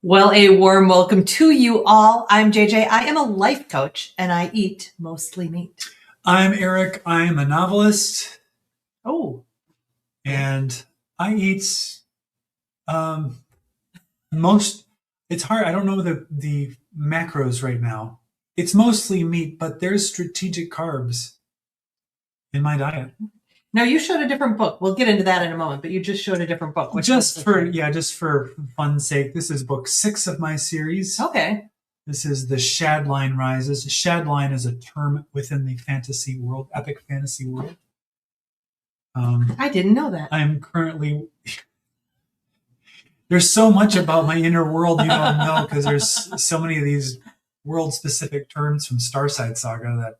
Well, a warm welcome to you all. I'm JJ. I am a life coach and I eat mostly meat. I'm Eric. I'm a novelist. Oh. And I eat most, it's hard. I don't know the macros right now. It's mostly meat, but there's strategic carbs in my diet. Now, you showed a different book. We'll get into that in a moment, but you just showed a different book. Just for fun's sake, this is book 6 of my series. Okay. This is The Shadline Rises. Shadline is a term within the fantasy world, epic fantasy world. I didn't know that. I'm currently... There's so much about my inner world you don't know because there's so many of these world-specific terms from Starside Saga that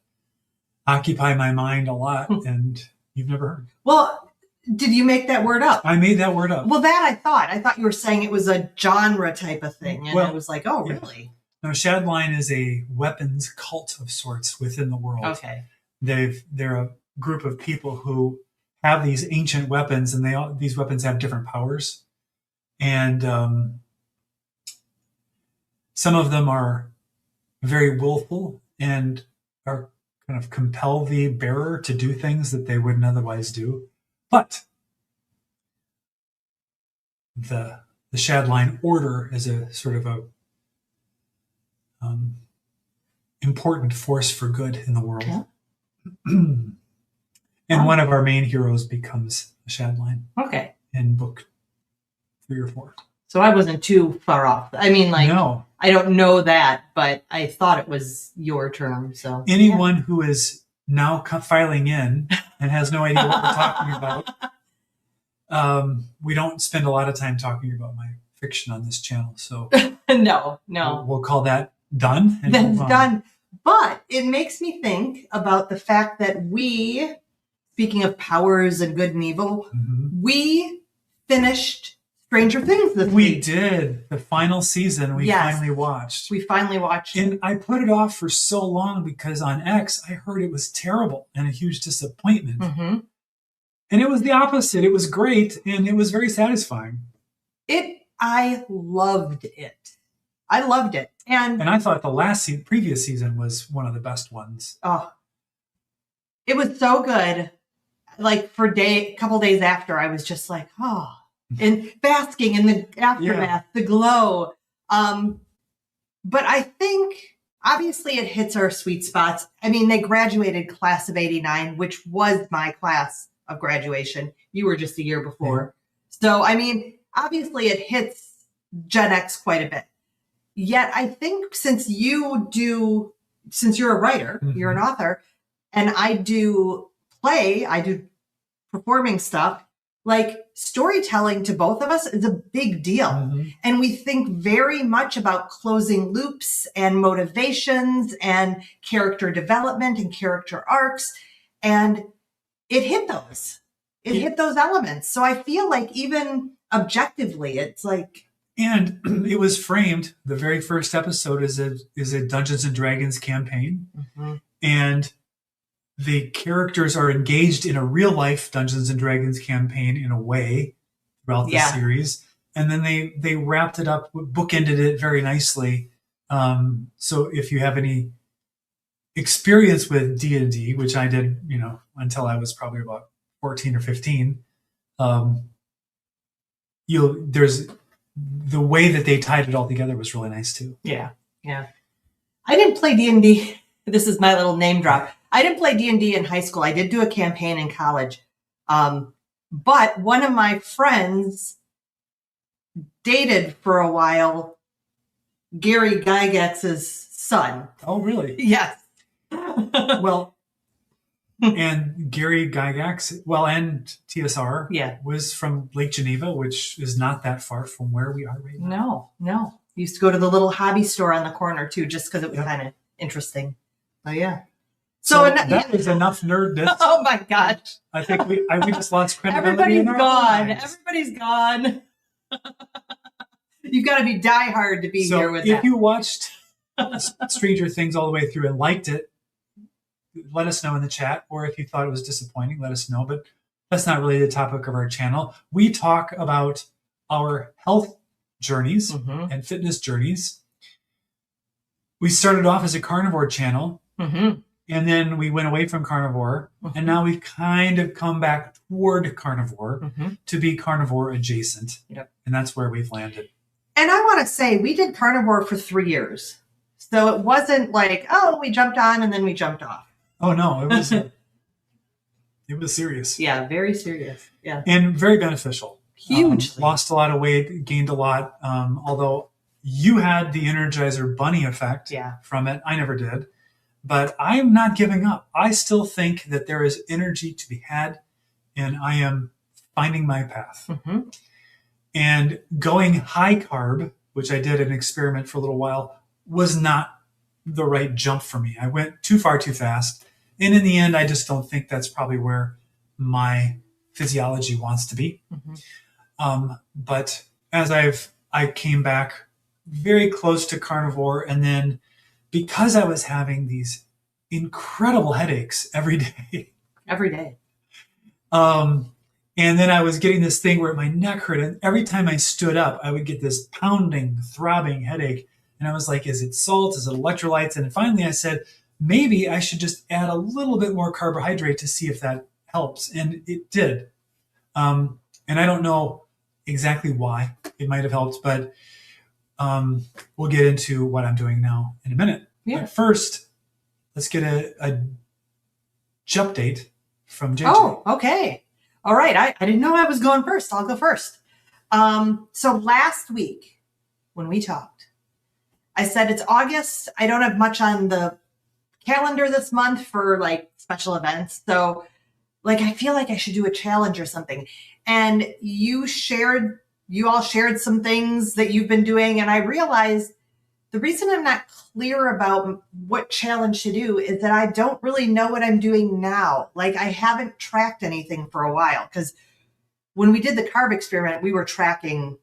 occupy my mind a lot, and you've never heard. Well, did you make that word up? I made that word up. Well, that I thought you were saying it was a genre type of thing, and I was like, oh, really? No, Shadline is a weapons cult of sorts within the world. Okay. They're a group of people who have these ancient weapons, and these weapons have different powers. And some of them are very willful and are kind of compel the bearer to do things that they wouldn't otherwise do. But the Shadline Order is a sort of a important force for good in the world. Yeah. And one of our main heroes becomes a Shadline. Okay. In book 3 or 4. So I wasn't too far off. I mean, no. I don't know that, but I thought it was your term. So anyone who is now filing in and has no idea what we're talking about, we don't spend a lot of time talking about my fiction on this channel. So no. We'll call that done. That's done. But it makes me think about the fact that we, speaking of powers and good and evil, we finished Stranger Things this week. We did. The final season finally watched. We finally watched. And I put it off for so long because on X, I heard it was terrible and a huge disappointment. And it was the opposite. It was great and it was very satisfying. I loved it. I loved it. And I thought the previous season was one of the best ones. Oh, it was so good. Like for a couple days after, I was just like, oh, and basking in the aftermath, the glow. But I think obviously it hits our sweet spots. I mean, they graduated class of 89, which was my class of graduation. You were just a year before. So, I mean, obviously it hits Gen X quite a bit. Yet I think since you're a writer, you're an author, and I do performing stuff, like storytelling to both of us is a big deal. And we think very much about closing loops and motivations and character development and character arcs. And it hit those. It hit those elements. So I feel like even objectively, it's like... And it was framed, the very first episode is a Dungeons and Dragons campaign. And the characters are engaged in a real life Dungeons and Dragons campaign in a way throughout the series. And then they wrapped it up, bookended it very nicely. So if you have any experience with D&D, which I did, until I was probably about 14 or 15, there's the way that they tied it all together was really nice too. Yeah. I didn't play D&D. This is my little name drop. I didn't play D&D in high school. I did do a campaign in college. But one of my friends dated for a while Gary Gygax's son. Oh, really? Yes. Well, and Gary Gygax, and TSR was from Lake Geneva, which is not that far from where we are right now. No. Used to go to the little hobby store on the corner too, just because it was kind of interesting. Oh, yeah. So that was enough nerdness. Oh my gosh! I think we just lost credibility. Everybody's gone. You've got to be diehard to be here with that. If you watched Stranger Things all the way through and liked it, let us know in the chat. Or if you thought it was disappointing, let us know. But that's not really the topic of our channel. We talk about our health journeys and fitness journeys. We started off as a carnivore channel, and then we went away from carnivore, and now we've kind of come back toward carnivore to be carnivore adjacent. Yep. And that's where we've landed. And I want to say we did carnivore for 3 years. So it wasn't like, oh, we jumped on and then we jumped off. Oh, no, it was it was serious. Yeah, very serious. Yeah. And very beneficial. Hugely. Lost a lot of weight, gained a lot, although you had the Energizer Bunny effect from it. I never did. But I am not giving up. I still think that there is energy to be had, and I am finding my path. And going high carb, which I did an experiment for a little while, was not the right jump for me. I went too far too fast. And in the end, I just don't think that's probably where my physiology wants to be. But as I came back very close to carnivore, and then because I was having these incredible headaches every day. And then I was getting this thing where my neck hurt, and every time I stood up, I would get this pounding, throbbing headache. And I was like, is it salt? Is it electrolytes? And finally I said, maybe I should just add a little bit more carbohydrate to see if that helps. And it did. And I don't know exactly why it might have helped, but we'll get into what I'm doing now in a minute. Yeah. But first, let's get a jump date from JJ. Oh, okay. All right. I didn't know I was going first. I'll go first. So last week when we talked, I said it's August. I don't have much on the calendar this month for like special events. So like, I feel like I should do a challenge or something. And you all shared some things that you've been doing. And I realized the reason I'm not clear about what challenge to do is that I don't really know what I'm doing now. Like I haven't tracked anything for a while, because when we did the carb experiment, we were tracking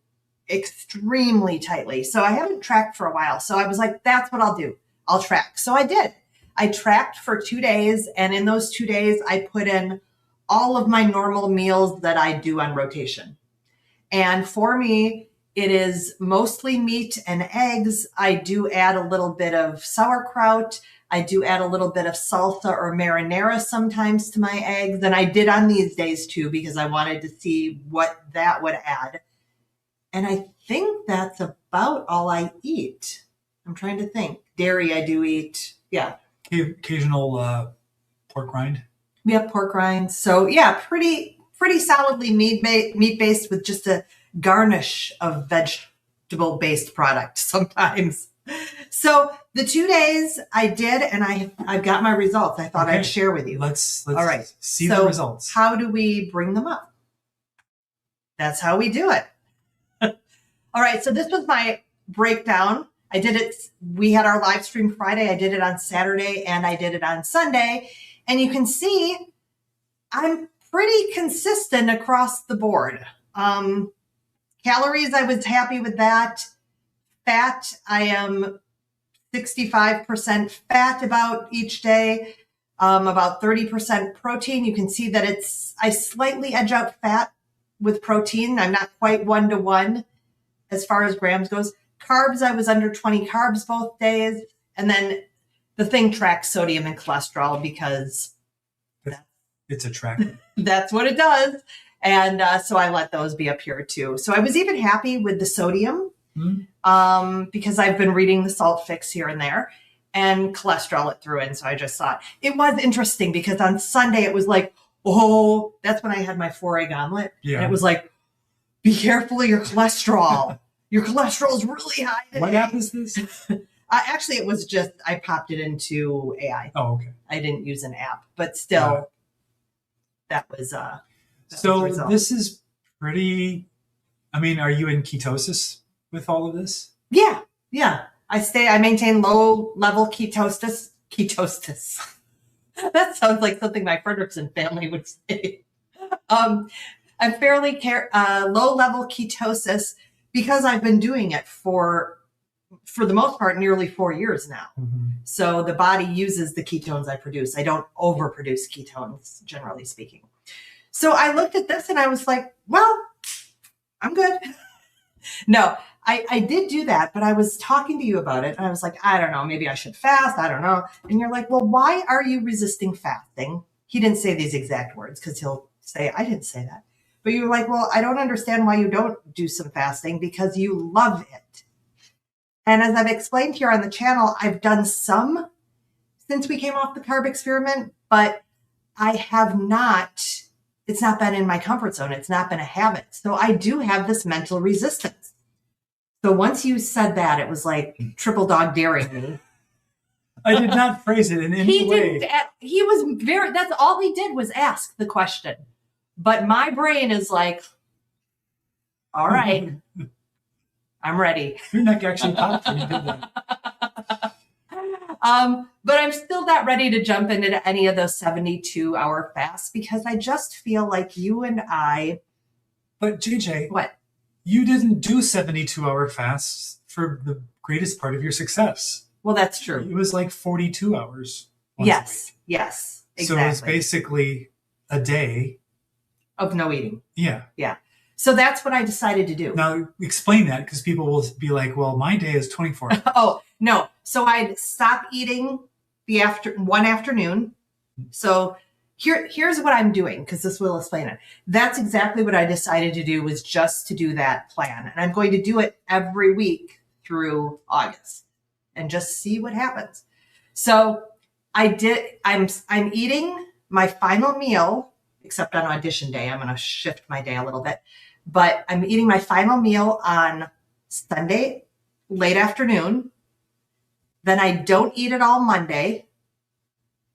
extremely tightly. So I haven't tracked for a while. So I was like, that's what I'll do. I'll track. So I did. I tracked for 2 days. And in those 2 days, I put in all of my normal meals that I do on rotation. And for me, it is mostly meat and eggs. I do add a little bit of sauerkraut. I do add a little bit of salsa or marinara sometimes to my eggs. And I did on these days too, because I wanted to see what that would add. And I think that's about all I eat. I'm trying to think. Dairy I do eat. Yeah. Occasional pork rind. We have pork rinds. So yeah, pretty solidly meat-based with just a garnish of vegetable-based product sometimes. So the 2 days I did, and I've got my results. I thought I'd share with you. Let's all right. See the results. How do we bring them up? That's how we do it. All right. So this was my breakdown. I did it. We had our live stream Friday. I did it on Saturday and I did it on Sunday. And you can see I'm pretty consistent across the board. Calories, I was happy with that. Fat, I am 65% fat about each day, about 30% protein. You can see that I slightly edge out fat with protein. I'm not quite 1-to-1 as far as grams goes. Carbs, I was under 20 carbs both days. And then the thing tracks sodium and cholesterol because it's a tracker. That's what it does. And so I let those be up here too. So I was even happy with the sodium because I've been reading the salt fix here and there, and cholesterol it threw in. So I just thought it was interesting because on Sunday it was like, oh, that's when I had my 4-egg omelet. Yeah. And it was like, be careful of your cholesterol. Your cholesterol is really high today. What app is this? Actually, it was just, I popped it into AI. Oh, okay. I didn't use an app, but still, that was... So this is pretty, I mean, are you in ketosis with all of this? Yeah. I maintain low level ketosis. That sounds like something my Fredrickson family would say. I'm fairly low level ketosis because I've been doing it for the most part, nearly 4 years now. Mm-hmm. So the body uses the ketones I produce. I don't overproduce ketones, generally speaking. So I looked at this and I was like, well, I'm good. No, I did do that, but I was talking to you about it and I was like, I don't know, maybe I should fast. I don't know. And you're like, well, why are you resisting fasting? He didn't say these exact words because he'll say, I didn't say that. But you were like, well, I don't understand why you don't do some fasting because you love it. And as I've explained here on the channel, I've done some since we came off the carb experiment, but I have not, it's not been in my comfort zone. It's not been a habit. So I do have this mental resistance. So once you said that, it was like triple dog daring me. I did not phrase it in any way. He was very, that's all he did was ask the question. But my brain is like, all right, I'm ready. Your neck actually popped when you did that. But I'm still not ready to jump into any of those 72-hour fasts because I just feel like you and I. But JJ, what? You didn't do 72-hour fasts for the greatest part of your success. Well, that's true. It was like 42 hours. Yes, yes, exactly. So it was basically a day of no eating. Yeah. Yeah. So that's what I decided to do. Now explain that because people will be like, well, my day is 24 hours. Oh, no. So I'd stop eating one afternoon. So here's what I'm doing because this will explain it. That's exactly what I decided to do, was just to do that plan. And I'm going to do it every week through August and just see what happens. So I'm eating my final meal, except on audition day. I'm going to shift my day a little bit, but I'm eating my final meal on Sunday, late afternoon. Then I don't eat it all Monday.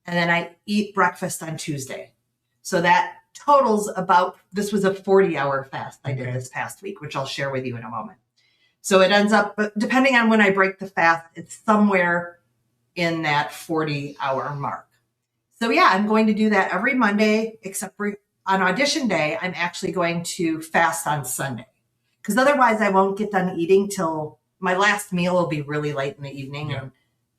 And then I eat breakfast on Tuesday. So that totals about, this was a 40-hour fast I did this past week, which I'll share with you in a moment. So it ends up, depending on when I break the fast, it's somewhere in that 40-hour mark. So yeah, I'm going to do that every Monday, except for on audition day, I'm actually going to fast on Sunday. Because otherwise I won't get done eating till my last meal will be really late in the evening. Yeah. And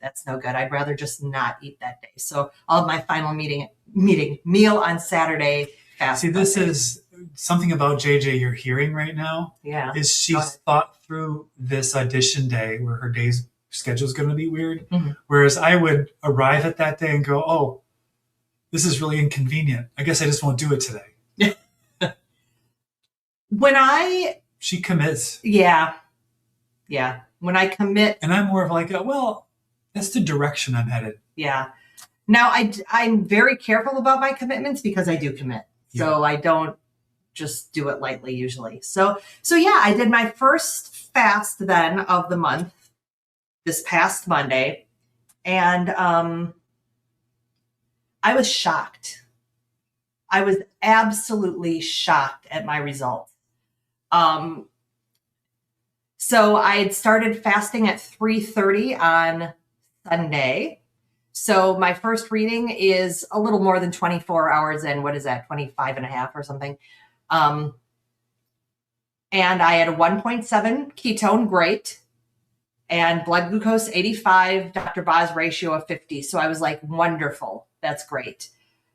that's no good. I'd rather just not eat that day. So I'll have my final meal on Saturday. Fast. See, this is something about JJ you're hearing right now. Yeah. Is she's thought through this audition day where her day's schedule is going to be weird. Mm-hmm. Whereas I would arrive at that day and go, oh, this is really inconvenient. I guess I just won't do it today. She commits. Yeah. Yeah. When I commit. And I'm more of like, well, that's the direction I'm headed. Yeah. Now I'm very careful about my commitments because I do commit. Yeah. So I don't just do it lightly usually. So yeah, I did my first fast then of the month this past Monday. And I was shocked. I was absolutely shocked at my results. So I had started fasting at 3:30 on Sunday. So my first reading is a little more than 24 hours in. What is that? 25 and a half or something. And I had a 1.7 ketone, great. And blood glucose 85, Dr. Boz ratio of 50. So I was like, wonderful. That's great.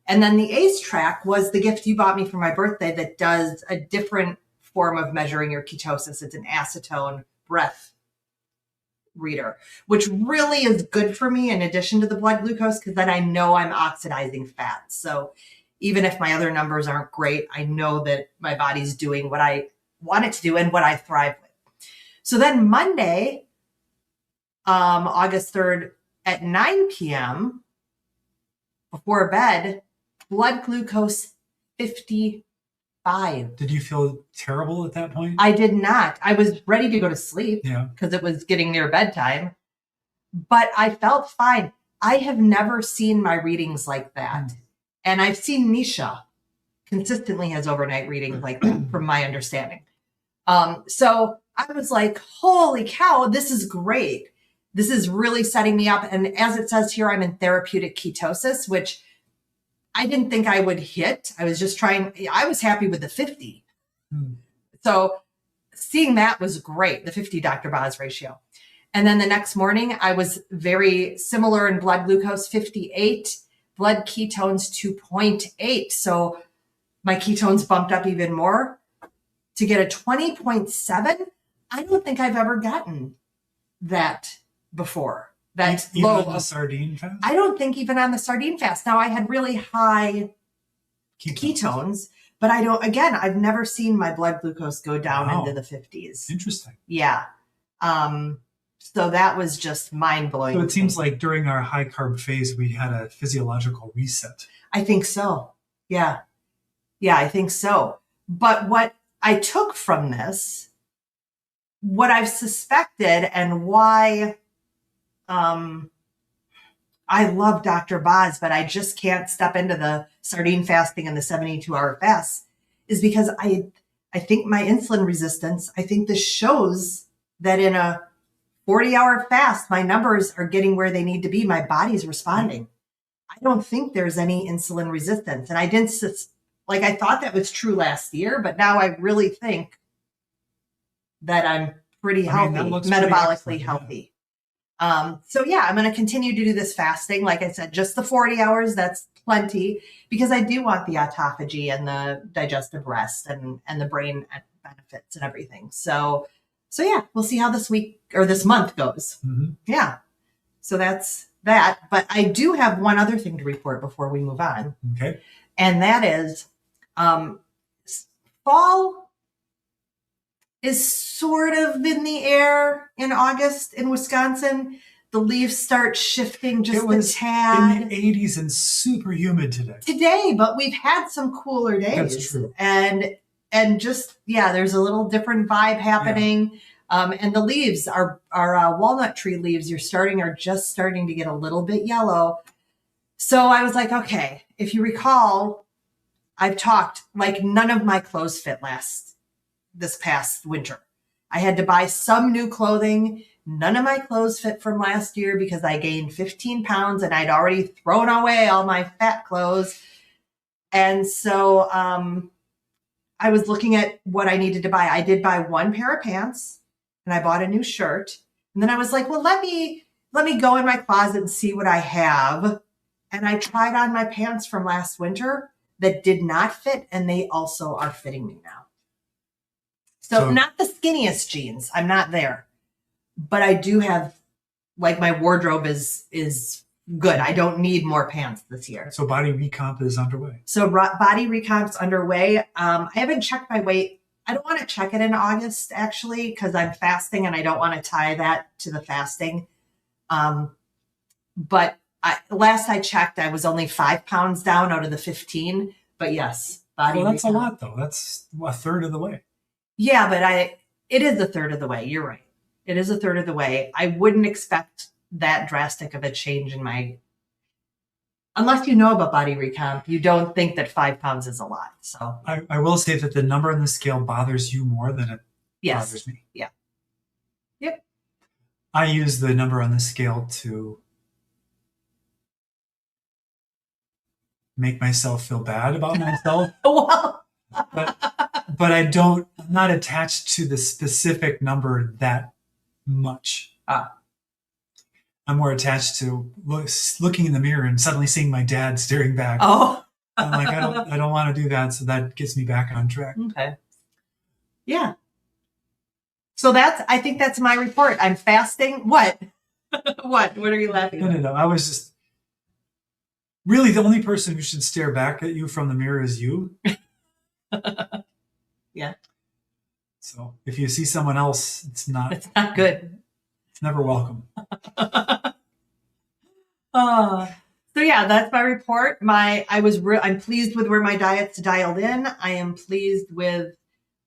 And then the ACE track was the gift you bought me for my birthday that does a different form of measuring your ketosis. It's an acetone breath reader, which really is good for me in addition to the blood glucose, because then I know I'm oxidizing fat. So even if my other numbers aren't great, I know that my body's doing what I want it to do and what I thrive with. So then Monday, August 3rd at 9 p.m. before bed, blood glucose 55. Did you feel terrible at that point? I did not. I was ready to go to sleep because it was getting near bedtime, but I felt fine. I have never seen my readings like that. And I've seen Nisha consistently has overnight readings like that from my understanding. So I was like, holy cow, this is great. This is really setting me up. And as it says here, I'm in therapeutic ketosis, which I didn't think I would hit. I was just I was happy with the 50. So seeing that was great, the 50 Dr. Boz ratio. And then the next morning, I was very similar in blood glucose, 58, blood ketones 2.8. So my ketones bumped up even more to get a 20.7. I don't think I've ever gotten that before. That Even low on the sardine fast? I don't think even on the sardine fast. Now I had really high ketones, but I've never seen my blood glucose go down into the 50s. Interesting. Yeah. So that was just mind blowing. So it seems like during our high carb phase, we had a physiological reset. I think so. Yeah. Yeah, I think so. But what I took from this, what I've suspected and why, I love Dr. Boz, but I just can't step into the sardine fasting and the 72-hour fast, is because I think my insulin resistance, I think this shows that in a 40-hour fast, my numbers are getting where they need to be. My body's responding. I don't think there's any insulin resistance. And I thought that was true last year, but now I really think that I'm pretty healthy, metabolically healthy. So yeah, I'm going to continue to do this fasting. Like I said, just the 40 hours, that's plenty, because I do want the autophagy and the digestive rest and the brain benefits and everything. So yeah, we'll see how this week or this month goes. Mm-hmm. Yeah. So that's that. But I do have one other thing to report before we move on. Okay. And that is, fall is sort of in the air in August in Wisconsin. The leaves start shifting just a tad. In the 80s and super humid today, but we've had some cooler days. That's true. And just, yeah, there's a little different vibe happening. Yeah. And the leaves, our walnut tree leaves are just starting to get a little bit yellow. So I was like, okay, if you recall, I've talked, like, none of my clothes fit this past winter. I had to buy some new clothing. None of my clothes fit from last year because I gained 15 pounds and I'd already thrown away all my fat clothes. And so I was looking at what I needed to buy. I did buy one pair of pants and I bought a new shirt. And then I was like, well, let me go in my closet and see what I have. And I tried on my pants from last winter that did not fit, and they also are fitting me now. So not the skinniest jeans. I'm not there. But I do have, like, my wardrobe is good. I don't need more pants this year. So body recomp is underway. So body recomp's underway. I haven't checked my weight. I don't want to check it in August, actually, because I'm fasting and I don't want to tie that to the fasting. But last I checked, I was only 5 pounds down out of the 15. But yes, body recomp. Well, that's a lot, though. That's a third of the way. Yeah, but it is a third of the way. You're right. It is a third of the way. I wouldn't expect that drastic of a change in unless you know about body recomp, you don't think that 5 pounds is a lot. So I will say that the number on the scale bothers you more than it bothers me. Yeah. Yep. I use the number on the scale to make myself feel bad about myself. Well, but I'm not attached to the specific number that much. I'm more attached to looking in the mirror and suddenly seeing my dad staring back. Oh, I'm like, I don't want to do that. So that gets me back on track. Okay. Yeah. So I think that's my report. I'm fasting. What? What are you laughing at? No. I was just really the only person who should stare back at you from the mirror is you. Yeah. So if you see someone else, it's not good. It's never welcome. So yeah, that's my report. I'm pleased with where my diet's dialed in. I am pleased with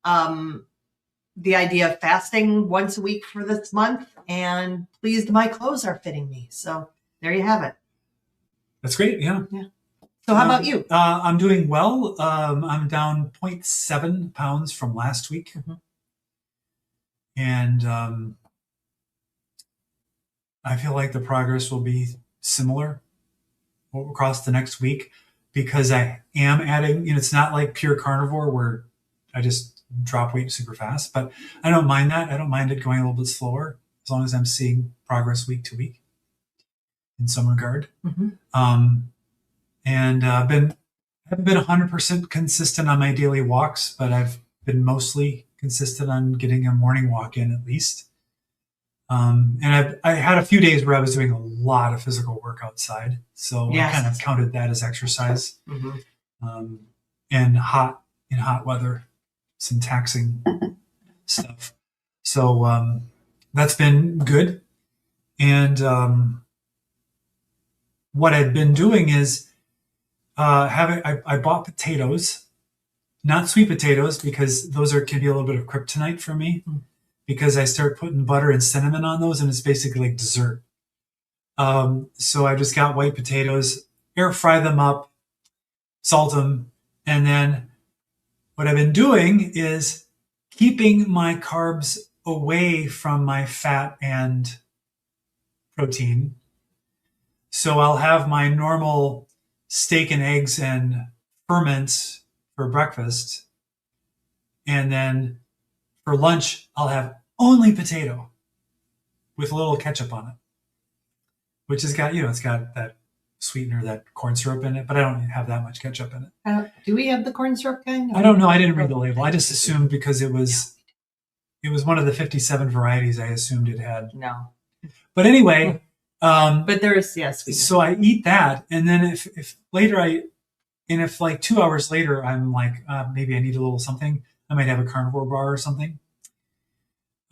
the idea of fasting once a week for this month, and pleased my clothes are fitting me. So there you have it. That's great. Yeah. So how about you? I'm doing well. I'm down 0.7 pounds from last week. Mm-hmm. And I feel like the progress will be similar across the next week, because I am adding, it's not like pure carnivore where I just drop weight super fast, but I don't mind that. I don't mind it going a little bit slower as long as I'm seeing progress week to week in some regard. Mm-hmm. And I haven't been 100% consistent on my daily walks, but I've been mostly consistent on getting a morning walk in at least. And I had a few days where I was doing a lot of physical work outside. So I kind of counted that as exercise. And in hot weather, some taxing stuff. So that's been good. And what I've been doing is I bought potatoes, not sweet potatoes, because those can be a little bit of kryptonite for me. Because I start putting butter and cinnamon on those, and it's basically like dessert. So I just got white potatoes, air fry them up, salt them, and then what I've been doing is keeping my carbs away from my fat and protein. So I'll have my normal steak and eggs and ferments for breakfast, and then for lunch, I'll have only potato with a little ketchup on it, which has got, it's got that sweetener, that corn syrup in it, but I don't have that much ketchup in it. Do we have the corn syrup kind? I don't know. I didn't read the label. I just assumed because it was one of the 57 varieties, I assumed it had. No. But anyway. But there is, yes. So I eat that. And then if later if like 2 hours later, I'm like, maybe I need a little something, I might have a carnivore bar or something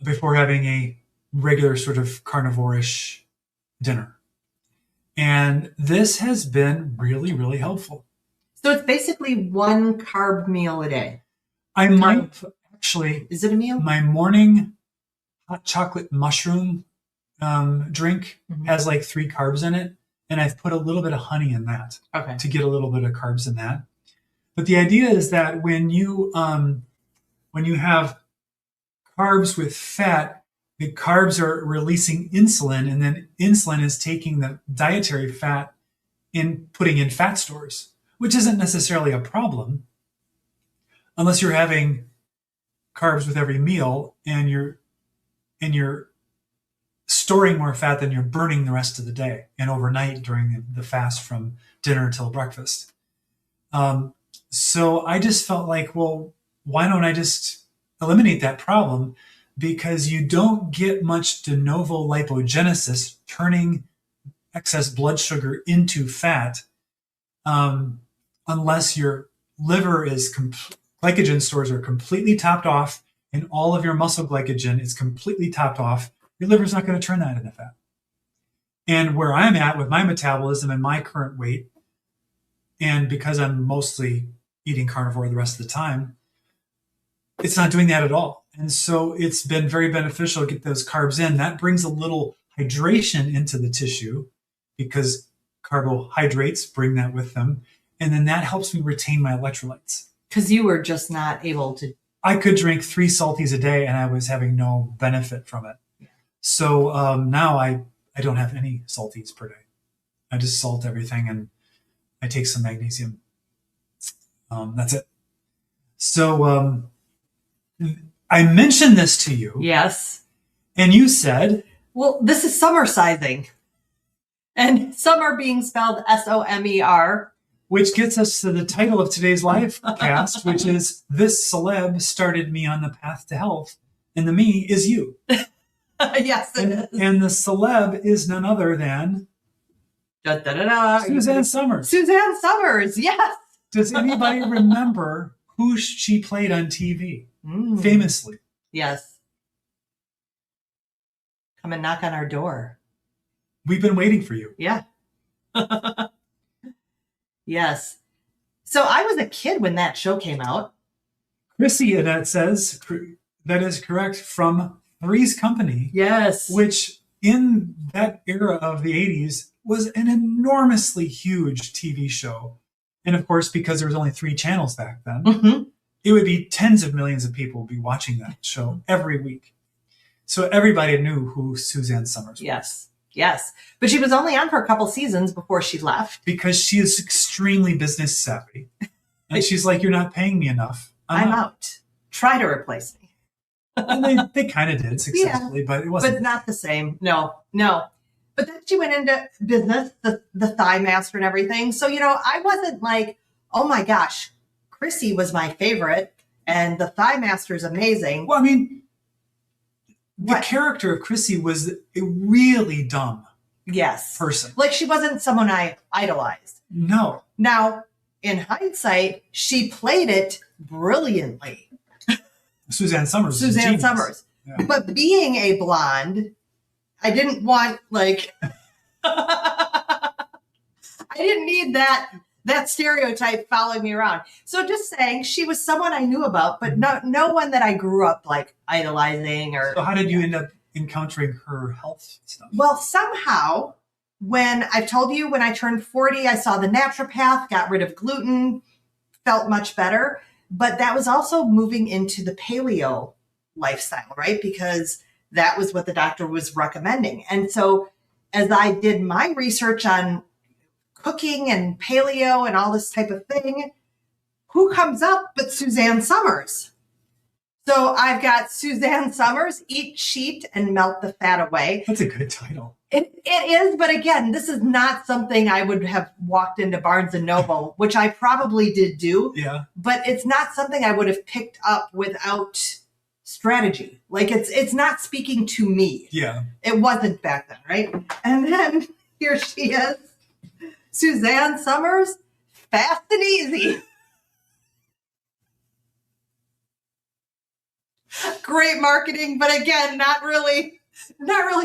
before having a regular sort of carnivore-ish dinner. And this has been really, really helpful. So it's basically one carb meal a day. I might actually. Is it a meal? My morning hot chocolate mushroom drink has like 3 carbs in it. And I've put a little bit of honey in that to get a little bit of carbs in that. But the idea is that when you have carbs with fat, the carbs are releasing insulin, and then insulin is taking the dietary fat and putting in fat stores, which isn't necessarily a problem unless you're having carbs with every meal and you're storing more fat than you're burning the rest of the day and overnight during the fast from dinner till breakfast. So I just felt like, well, why don't I just eliminate that problem? Because you don't get much de novo lipogenesis, turning excess blood sugar into fat, unless your liver glycogen stores are completely topped off and all of your muscle glycogen is completely topped off. Your liver's not going to turn that into fat. And where I'm at with my metabolism and my current weight, and because I'm mostly eating carnivore the rest of the time, it's not doing that at all. And so it's been very beneficial to get those carbs in. That brings a little hydration into the tissue because carbohydrates bring that with them. And then that helps me retain my electrolytes. Because you were just not able to. I could drink 3 salties a day and I was having no benefit from it. Yeah. So now I don't have any salties per day. I just salt everything and I take some magnesium. That's it. So I mentioned this to you. Yes. And you said, well, this is summer sizing. And summer being spelled SOMER. Which gets us to the title of today's live cast, which is This Celeb Started Me on the Path to Health. And the me is you. Yes, it is. And the celeb is none other than Suzanne Summers. Suzanne Summers, yes. Does anybody remember who she played on TV? Famously. Yes. Come and knock on our door. We've been waiting for you. Yeah. Yes. So I was a kid when that show came out. Chrissy, Annette says, that is correct, from Three's Company. Yes. Which in that era of the 80s was an enormously huge TV show. And of course, because there was only 3 channels back then, it would be tens of millions of people would be watching that show every week. So everybody knew who Suzanne Summers was. Yes. But she was only on for a couple seasons before she left. Because she is extremely business savvy. And she's like, you're not paying me enough. I'm out. Try to replace me. And they kind of did successfully, but it wasn't. But not the same. No. But then she went into business, the Thigh Master and everything. So, I wasn't like, oh my gosh, Chrissy was my favorite. And the Thigh Master is amazing. Well, I mean, the character of Chrissy was a really dumb person. Like, she wasn't someone I idolized. No. Now, in hindsight, she played it brilliantly. Suzanne Summers. Yeah. But being a blonde, I didn't want, like, I didn't need that stereotype following me around. So just saying, she was someone I knew about, but no one that I grew up, like, idolizing. Or. So how did you end up encountering her health stuff? Well, somehow, when I told you when I turned 40, I saw the naturopath, got rid of gluten, felt much better. But that was also moving into the paleo lifestyle, right? Because that was what the doctor was recommending. And so as I did my research on cooking and paleo and all this type of thing, who comes up but Suzanne Summers? So I've got Suzanne Summers, Eat, Cheat, and Melt the Fat Away. That's a good title. It is, but again, this is not something I would have walked into Barnes & Noble, which I probably did do. Yeah. But it's not something I would have picked up without strategy. Like, it's not speaking to me. Yeah. It wasn't back then, right? And then here she is, Suzanne Summers, Fast and Easy. Great marketing, but again, not really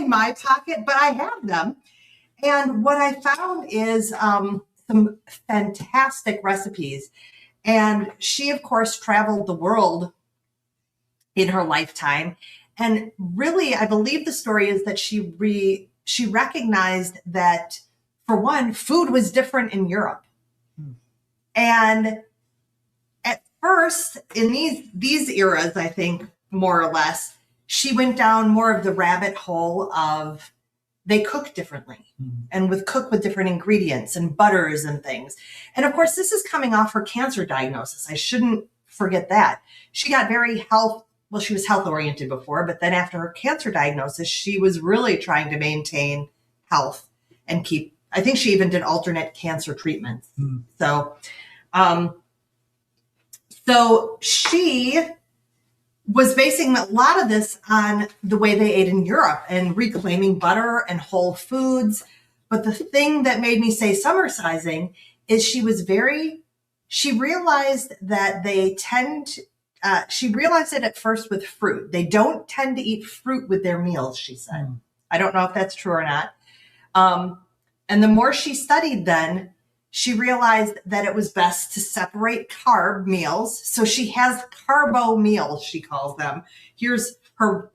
my pocket, but I have them. And what I found is some fantastic recipes. And she, of course, traveled the world in her lifetime. And really, I believe the story is that she recognized that, for one, food was different in Europe. And at first, in these eras, I think, more or less, she went down more of the rabbit hole of they cook differently and cook with different ingredients and butters and things. And of course, this is coming off her cancer diagnosis. I shouldn't forget that. She got she was health oriented before, but then after her cancer diagnosis, she was really trying to maintain health and I think she even did alternate cancer treatments. So she was basing a lot of this on the way they ate in Europe and reclaiming butter and whole foods. But the thing that made me say summersizing is she realized that she realized it at first with fruit. They don't tend to eat fruit with their meals, she said. I don't know if that's true or not. And the more she studied then, she realized that it was best to separate carb meals. So she has carbo meals, she calls them. Here's her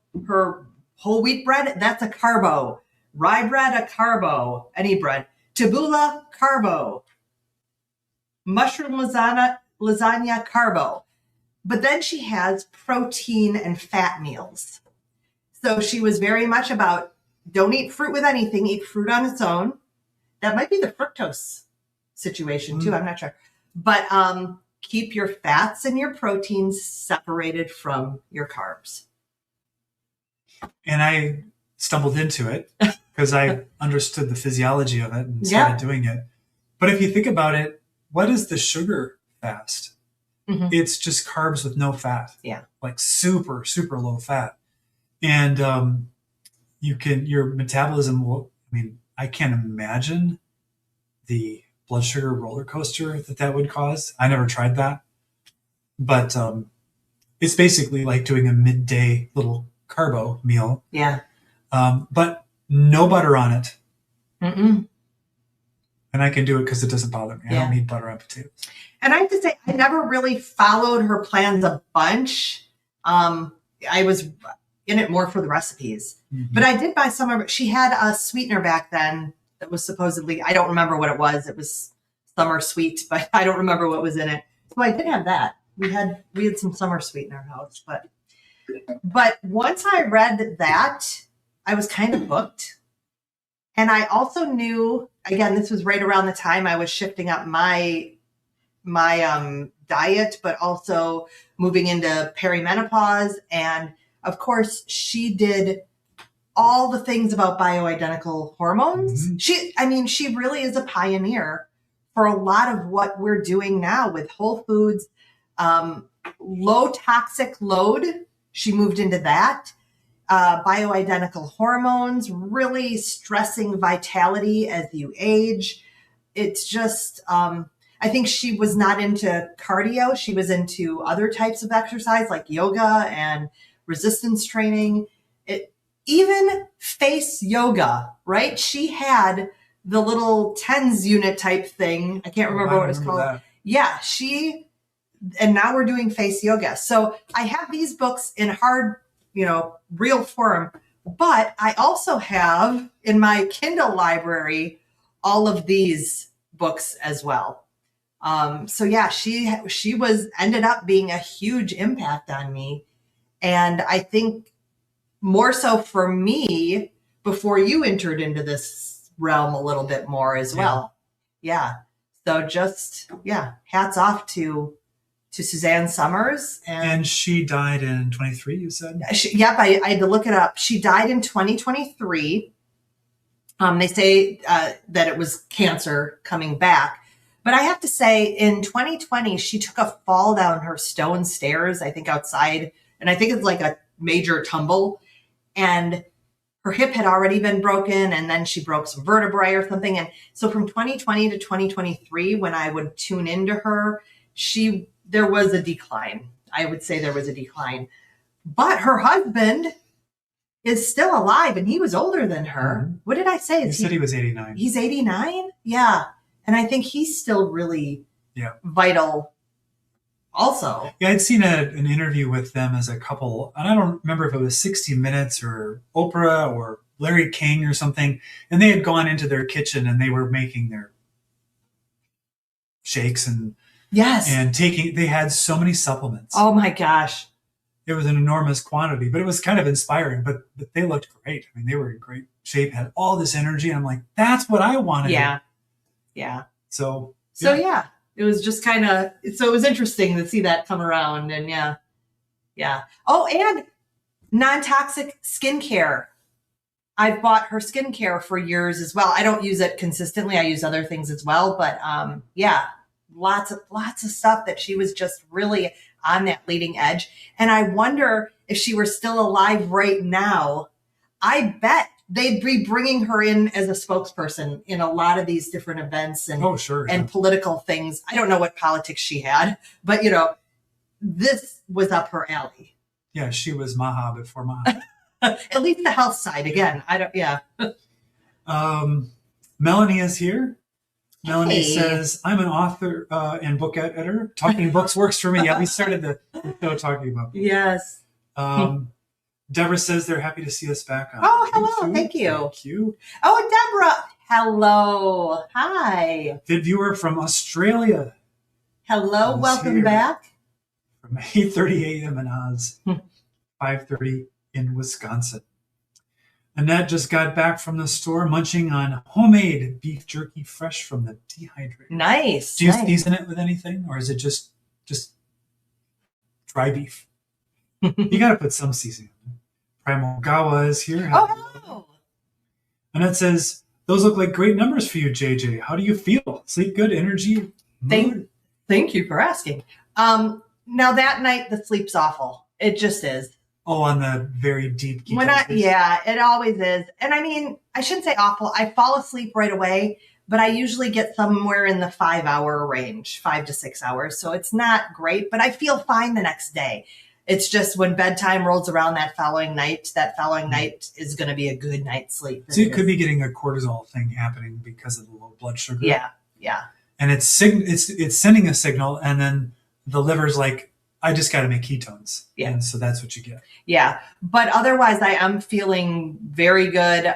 whole wheat bread. That's a carbo. Rye bread, a carbo. Any bread. Tabbouleh, carbo. Mushroom lasagna, carbo. But then she has protein and fat meals. So she was very much about don't eat fruit with anything. Eat fruit on its own. That might be the fructose situation too. I'm not sure. But keep your fats and your proteins separated from your carbs. And I stumbled into it because I understood the physiology of it and started doing it. But if you think about it, what is the sugar fast? It's just carbs with no fat. Yeah. Like super, super low fat. And your metabolism will, I can't imagine the blood sugar roller coaster that would cause. I never tried that. But it's basically like doing a midday little carbo meal. Yeah. But no butter on it. And I can do it because it doesn't bother me. I don't need butter on potatoes. And I have to say, I never really followed her plans a bunch. I was in it more for the recipes. But I did buy some of it. She had a sweetener back then that was supposedly, I don't remember what it was. It was summer sweet, but I don't remember what was in it. So I did have that. We had some summer sweet in our house. But once I read that, I was kind of hooked. And I also knew, again, this was right around the time I was shifting up my diet, but also moving into perimenopause. And of course, she did all the things about bioidentical hormones. She really is a pioneer for a lot of what we're doing now with whole foods. low toxic load. She moved into that. Bioidentical hormones, really stressing vitality as you age. It's just, I think she was not into cardio. She was into other types of exercise like yoga and resistance training. Even face yoga, right? She had the little TENS unit type thing. I can't remember what it was called. That. Yeah, and now we're doing face yoga. So I have these books in hard, real form, but I also have in my Kindle library all of these books as well. So yeah, she ended up being a huge impact on me. And I think more so for me before you entered into this realm a little bit more as well. Yeah. So just, hats off to Suzanne Summers. And she died in 23, you said? Yep, I had to look it up. She died in 2023. They say that it was cancer coming back. But I have to say, in 2020, she took a fall down her stone stairs, I think outside. And I think it's like a major tumble. And her hip had already been broken, and then she broke some vertebrae or something. And so from 2020 to 2023, when I would tune into her, there was a decline. I would say there was a decline. But her husband is still alive, and he was older than her. Mm-hmm. What did I say? You said he was 89. He's 89? Yeah. And I think he's still really vital also. Yeah, I'd seen an interview with them as a couple, and I don't remember if it was 60 Minutes or Oprah or Larry King or something, and they had gone into their kitchen and they were making their shakes and they had so many supplements. Oh my gosh. It was an enormous quantity, but it was kind of inspiring, but they looked great. I mean, they were in great shape, had all this energy. And I'm like, that's what I wanted. Yeah. Yeah. So it was just kind of, so it was interesting to see that come around, and yeah. Oh, and non-toxic skincare. I've bought her skincare for years as well. I don't use it consistently. I use other things as well, but lots of stuff that she was just really on that leading edge. And I wonder if she were still alive right now, I bet they'd be bringing her in as a spokesperson in a lot of these different events and political things. I don't know what politics she had, but this was up her alley. Yeah, she was Maha before Maha. At least the health side again. Melanie is here. Melanie says, I'm an author and book editor. Talking books works for me. Yeah, we started the show talking about books. Yes. Deborah says they're happy to see us back on hello. YouTube. Thank you. Thank you. Oh, Deborah. Hello. Hi. Vid viewer from Australia. Hello. Welcome back. From 8:30 a.m. in Oz, 5:30 in Wisconsin. Annette just got back from the store munching on homemade beef jerky fresh from the dehydrator. Nice. Do you season it with anything, or is it just dry beef? You got to put some seasoning. Primal Gawa is here. Oh, hello. Annette says, those look like great numbers for you, JJ. How do you feel? Sleep good? Energy? Thank you for asking. Now that night, the sleep's awful. It just is. Oh, on the very deep it always is. And I mean, I shouldn't say awful. I fall asleep right away, but I usually get somewhere in the 5-hour range, 5 to 6 hours. So it's not great, but I feel fine the next day. It's just when bedtime rolls around that following night is going to be a good night's sleep. So you could be getting a cortisol thing happening because of the low blood sugar. Yeah. And it's sending a signal, and then the liver's like, I just got to make ketones. Yeah. And so that's what you get. Yeah. But otherwise, I am feeling very good.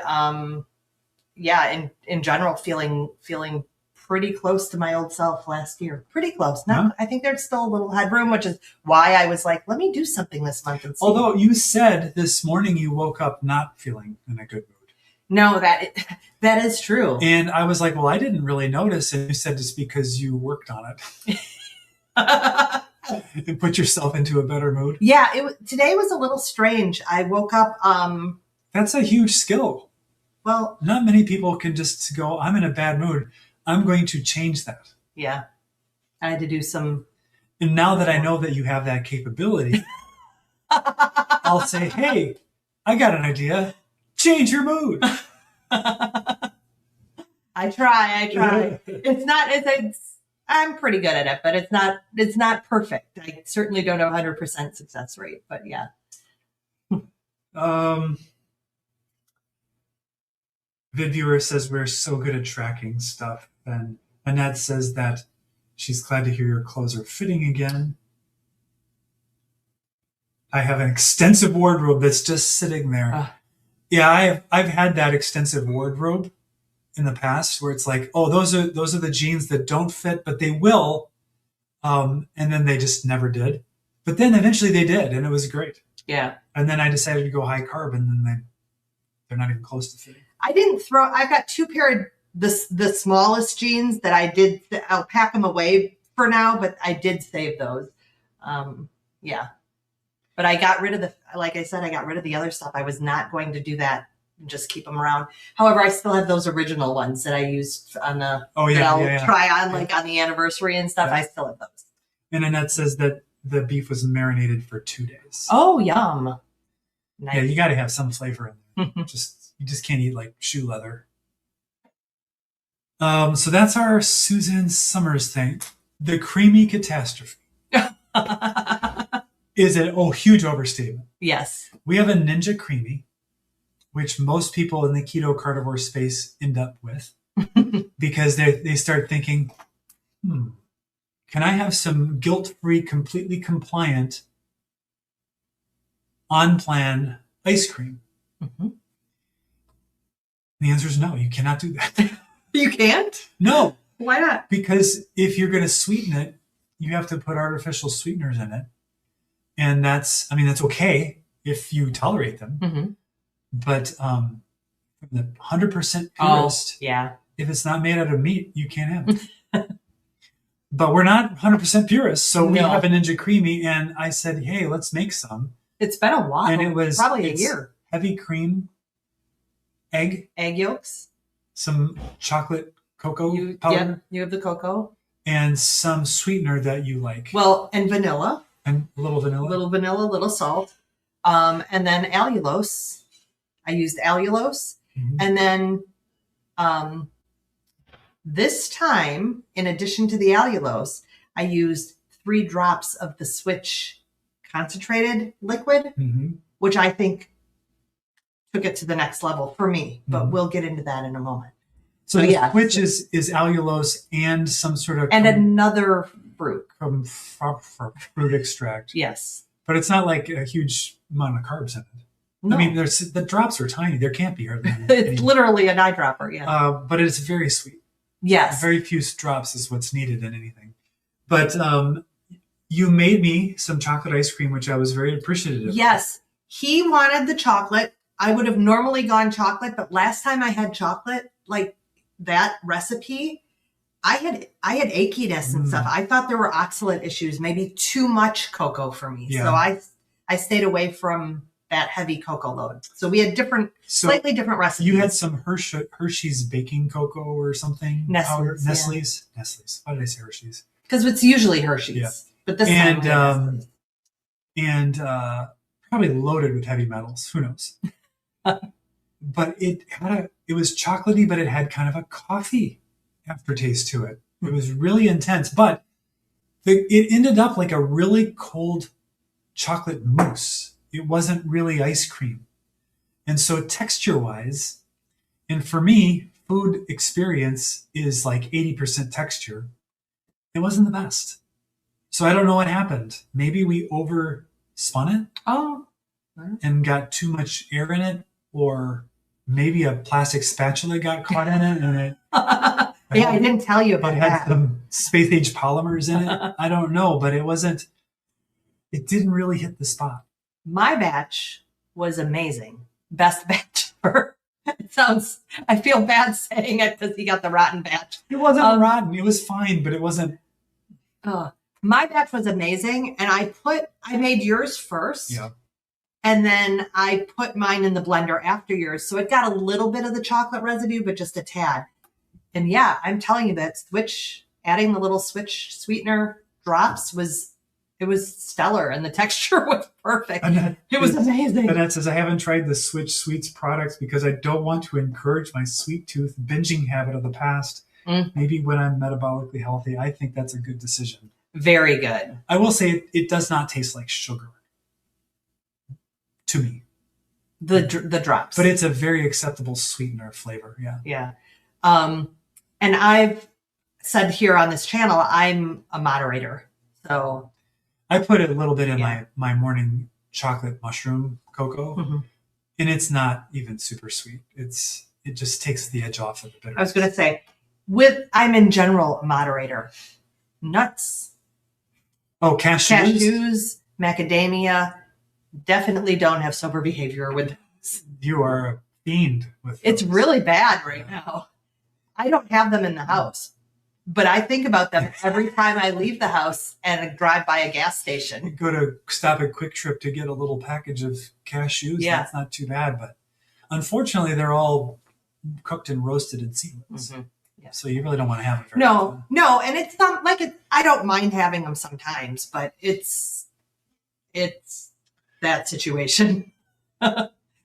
In general, feeling pretty close to my old self last year. Pretty close. I think there's still a little headroom, which is why I was like, let me do something this month and see. Although you said this morning you woke up not feeling in a good mood. No, that is true. And I was like, well, I didn't really notice. And you said it's because you worked on it. And put yourself into a better mood. Yeah, today was a little strange. I woke up. That's a huge skill. Well, not many people can just go, I'm in a bad mood, I'm going to change that. Yeah. I had to do some And now that I know that you have that capability, I'll say, hey, I got an idea. Change your mood. I try. I'm pretty good at it, but it's not perfect. I certainly don't have 100% success rate, but yeah. Vid viewer says we're so good at tracking stuff. And Annette says that she's glad to hear your clothes are fitting again. I have an extensive wardrobe that's just sitting there. Yeah, I've had that extensive wardrobe in the past where it's like, oh, those are the jeans that don't fit, but they will. And then they just never did. But then eventually they did, and it was great. Yeah. And then I decided to go high carb, and then they're not even close to fitting. I've got 2 pair of the smallest jeans that I did. I'll pack them away for now, but I did save those. Yeah. But I got rid of like I said, I got rid of the other stuff. I was not going to do that and just keep them around. However, I still have those original ones that I used on the, try on like on the anniversary and stuff. Yeah. I still have those. And Annette says that the beef was marinated for 2 days. Oh, yum. Nice. Yeah, you got to have some flavor in there. You just can't eat like shoe leather. So that's our Susan Summers thing. The creamy catastrophe is a huge overstatement. Yes. We have a Ninja Creamy, which most people in the keto carnivore space end up with because they start thinking, can I have some guilt-free, completely compliant, on-plan ice cream? Mm-hmm. The answer is no, you cannot do that. You can't? No. Why not? Because if you're going to sweeten it, you have to put artificial sweeteners in it. And that's okay if you tolerate them. Mm-hmm. But the 100% purist, if it's not made out of meat, you can't have it. But we're not 100% purists, so we have a Ninja Creamy, and I said, hey, let's make some. It's been a while. And it was probably a year. Heavy cream, egg yolks, some chocolate cocoa powder. Yeah, you have the cocoa. And some sweetener that you like. Well, and vanilla. And a little vanilla. Little salt. And then allulose. I used allulose. Mm-hmm. And then this time, in addition to the allulose, I used 3 drops of the Switch concentrated liquid, which I think took it to the next level for me. But we'll get into that in a moment. So the Switch is allulose and some sort of... And another fruit. From fruit extract. Yes. But it's not like a huge amount of carbs in it. No. I mean, the drops are tiny. There can't be hardly any. It's literally an eyedropper, yeah. But it's very sweet. Yes. Very few drops is what's needed in anything. But you made me some chocolate ice cream, which I was very appreciative of. Yes. He wanted the chocolate. I would have normally gone chocolate, but last time I had chocolate, like that recipe, I had achiness and stuff. I thought there were oxalate issues, maybe too much cocoa for me. Yeah. So I stayed away from that heavy cocoa load. So we had slightly different recipes. You had some Hershey's baking cocoa or something? Nestle's. Yeah. Nestle's. Why did I say Hershey's? Because it's usually Hershey's. Yeah. But this time and probably loaded with heavy metals. Who knows? But it was chocolatey, but it had kind of a coffee aftertaste to it. It was really intense, but it ended up like a really cold chocolate mousse. It wasn't really ice cream. And so texture-wise, and for me, food experience is like 80% texture. It wasn't the best. So I don't know what happened. Maybe we overspun it and got too much air in it, or maybe a plastic spatula got caught in it and it... I didn't tell you about that. It had some space-age polymers in it. I don't know, but it didn't really hit the spot. My batch was amazing. Best batch ever. I feel bad saying it because he got the rotten batch. It wasn't rotten. It was fine, but it wasn't. My batch was amazing. And I made yours first. Yeah. And then I put mine in the blender after yours. So it got a little bit of the chocolate residue, but just a tad. And yeah, I'm telling you that adding the little Switch sweetener drops it was stellar, and the texture was perfect. It was amazing. Annette says, I haven't tried the Switch Sweets products because I don't want to encourage my sweet tooth binging habit of the past. Maybe when I'm metabolically healthy. I think that's a good decision. Very good. I will say it does not taste like sugar to me. The drops. But it's a very acceptable sweetener flavor. Yeah. Yeah. And I've said here on this channel, I'm a moderator. So I put a little bit in my morning chocolate mushroom cocoa, and it's not even super sweet. It just takes the edge off of the bitterness. I was going to say, I'm in general a moderator. Nuts. Oh, cashews? Cashews, macadamia, definitely don't have sober behavior with this. You are a fiend with It's those. really bad right now. I don't have them in the house, but I think about them every time I leave the house and drive by a gas station. You go to stop at Quick Trip to get a little package of cashews. Yeah. That's not too bad, but unfortunately they're all cooked and roasted in seedlings. Yeah. So you really don't want to have it very often. No, and it's not like I don't mind having them sometimes, but it's that situation.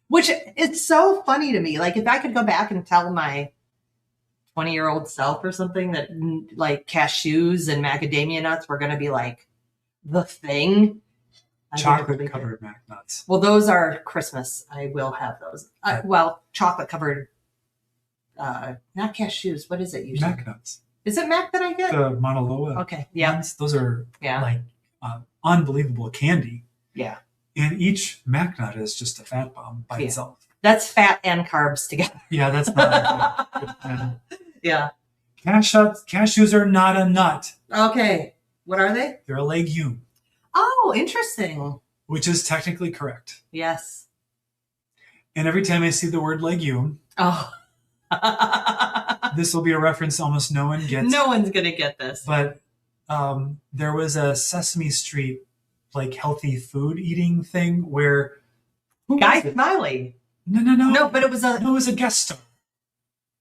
Which it's so funny to me. Like if I could go back and tell my 20-year-old self or something that like cashews and macadamia nuts were going to be like the thing. Chocolate covered mac nuts. Well, those are Christmas. I will have those. Well, chocolate covered. Not cashews. What is it usually? Mac nuts. Is it mac that I get? The Mauna Loa. Okay. Yeah. Ones. Those are Yeah. like unbelievable candy. Yeah. And each mac nut is just a fat bomb by itself. That's fat and carbs together. Yeah, that's not a good plan. Yeah. Cashews are not a nut. Okay. What are they? They're a legume, Oh, interesting. which is technically correct. Yes. And every time I see the word legume, Oh. this will be a reference almost no one gets. No one's going to get this. But there was a Sesame Street like healthy food eating thing where Guy Smiley. No, but it was it was a guest star.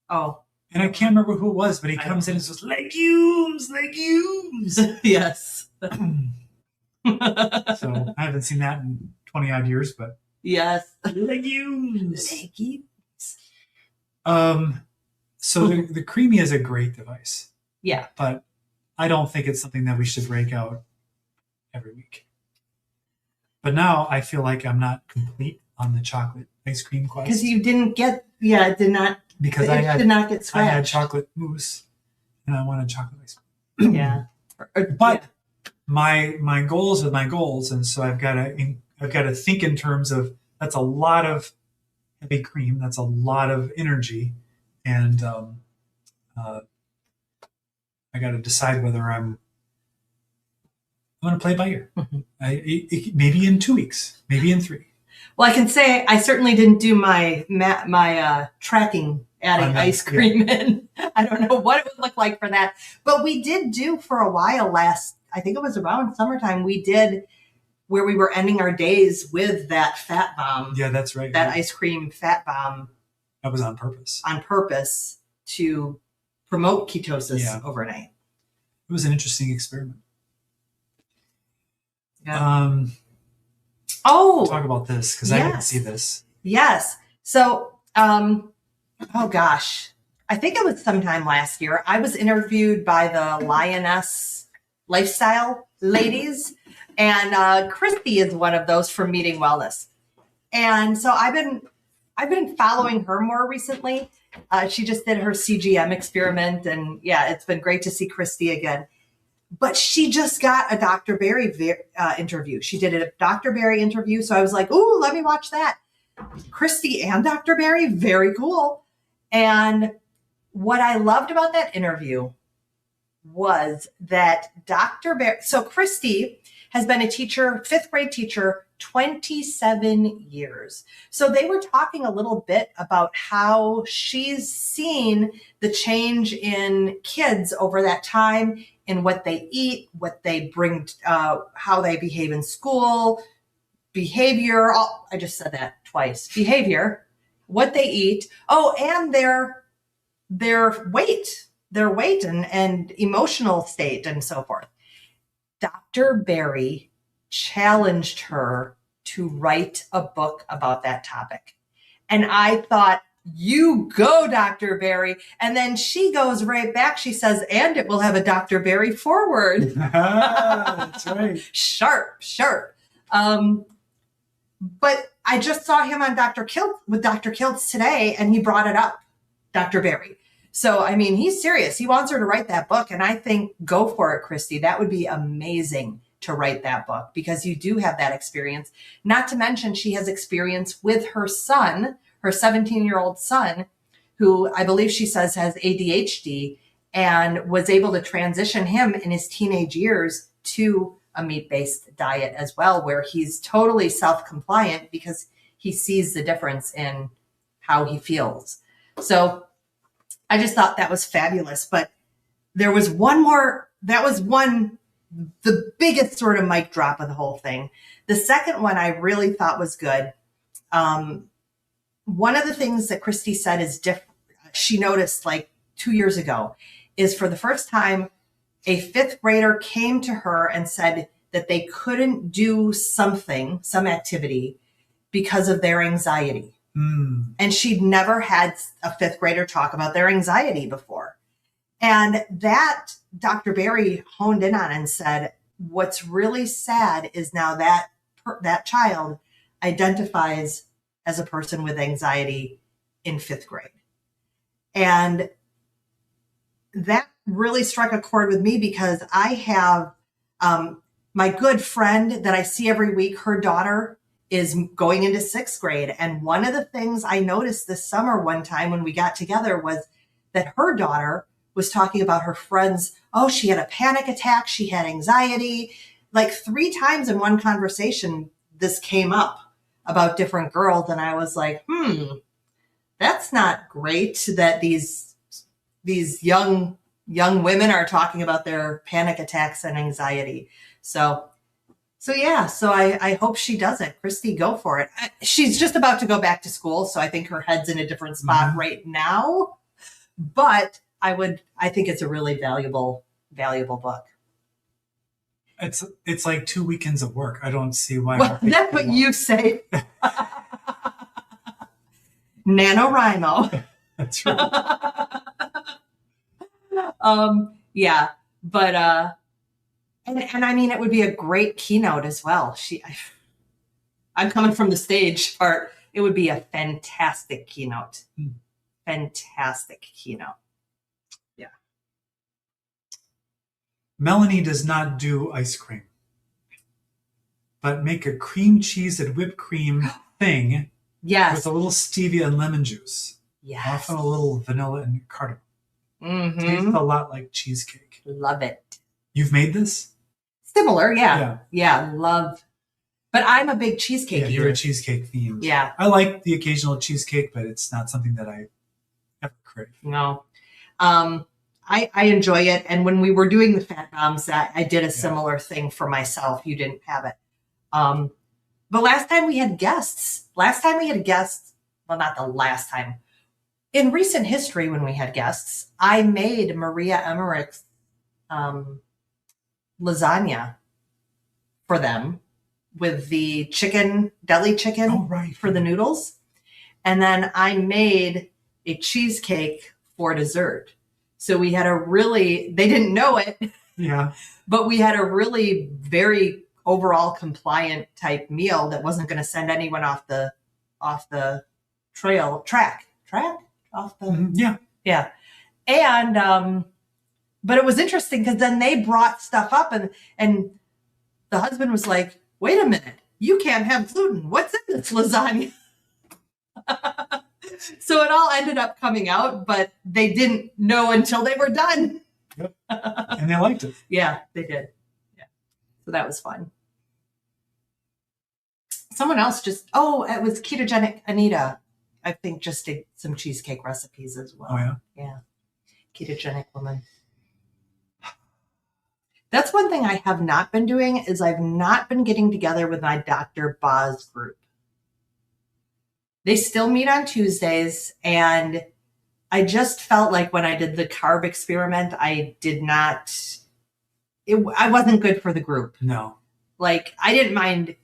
Oh. And I can't remember who it was, but he comes in and says, legumes. Yes. So I haven't seen that in 20 odd years, but Yes. legumes. So the Creamy is a great device. Yeah. But I don't think it's something that we should break out every week. But now I feel like I'm not complete on the chocolate ice cream quest. Because you didn't get, it did not. Because did not get scratched. I had chocolate mousse and I wanted chocolate ice cream. Yeah. But my goals are my goals, and so I've got to think in terms of that's a lot of heavy cream, that's a lot of energy, and I got to decide whether I'm going to play it by ear. Maybe in 2 weeks, maybe in 3. Well, I can say I certainly didn't do my tracking adding ice cream in. I don't know what it would look like for that. But we did do for a while I think it was around summertime, we did where we were ending our days with that fat bomb. Yeah, that's right. That ice cream fat bomb. That was on purpose. On purpose to promote ketosis overnight. It was an interesting experiment. Yeah. Talk about this because I didn't see this. Yes. So, oh gosh, I think it was sometime last year. I was interviewed by the Lioness Lifestyle ladies, and Christy is one of those from Meeting Wellness. And so I've been following her more recently. She just did her CGM experiment, and it's been great to see Christy again. But she just got a Dr. Berry interview. She did a Dr. Berry interview. So I was like, ooh, let me watch that. Christy and Dr. Berry, very cool. And what I loved about that interview was that Dr. Berry, so Christy has been a teacher, 5th grade teacher, 27 years. So they were talking a little bit about how she's seen the change in kids over that time, in what they eat, what they bring, how they behave in school, behavior. I just said that twice. Behavior, what they eat. Oh, and their weight and emotional state and so forth. Dr. Berry challenged her to write a book about that topic. And I thought, you go, Dr. Berry. And then she goes right back. She says, and it will have a Dr. Berry forward. That's right. Sharp. But I just saw him on with Dr. Kiltz today, and he brought it up, Dr. Berry. So, I mean, he's serious. He wants her to write that book. And I think, go for it, Christy. That would be amazing to write that book, because you do have that experience. Not to mention, she has experience with her son, her 17-year-old son, who I believe she says has ADHD, and was able to transition him in his teenage years to a meat-based diet as well, where he's totally self-compliant because he sees the difference in how he feels. So I just thought that was fabulous. But there was one more, the biggest sort of mic drop of the whole thing. The second one I really thought was good. One of the things that Christy said is different. She noticed like 2 years ago is, for the first time, a fifth grader came to her and said that they couldn't do some activity because of their anxiety. And she'd never had a fifth grader talk about their anxiety before. And that Dr. Berry honed in on and said, what's really sad is now that that child identifies as a person with anxiety in fifth grade. And that really struck a chord with me, because I have my good friend that I see every week, her daughter is going into sixth grade. And one of the things I noticed this summer one time when we got together was that her daughter was talking about her friends. Oh, she had a panic attack. She had anxiety. Like 3 times in one conversation, this came up about different girls. And I was like, that's not great that these young women are talking about their panic attacks and anxiety. So I hope she does it. Christy, go for it. She's just about to go back to school, so I think her head's in a different spot right now. But I think it's a really valuable book. It's like 2 weekends of work. I don't see why. Well, that's what you say. NaNoWriMo. That's right. Yeah, but and I mean, it would be a great keynote as well. I'm coming from the stage part. It would be a fantastic keynote. Fantastic keynote. Yeah. Melanie does not do ice cream, but make a cream cheese and whipped cream thing. Yes. With a little stevia and lemon juice. Yes. Often a little vanilla and cardamom. Mm-hmm. Tastes a lot like cheesecake. Love it. You've made this? Similar, yeah. Love. But I'm a big cheesecake eater. You're a cheesecake themed. Yeah. I like the occasional cheesecake, but it's not something that I ever crave. No. I enjoy it. And when we were doing the fat bombs, I did a similar thing for myself. You didn't have it. But last time we had guests, well, not the last time. In recent history, when we had guests, I made Maria Emmerich's lasagna for them with the deli chicken for the noodles. And then I made a cheesecake for dessert. So we had they didn't know it. Yeah. But we had a really very overall compliant type meal that wasn't going to send anyone off the track off the yeah. And but it was interesting because then they brought stuff up and the husband was like, wait a minute, you can't have gluten. What's in this lasagna? So it all ended up coming out, but they didn't know until they were done. Yep. And they liked it. Yeah, they did. Yeah. So that was fun. Someone else it was Ketogenic Anita. I think just did some cheesecake recipes as well. Oh, yeah? Yeah. Ketogenic woman. That's one thing I have not been doing is I've not been getting together with my Dr. Boz group. They still meet on Tuesdays, and I just felt like when I did the carb experiment, I did not I wasn't good for the group. No. Like, I didn't mind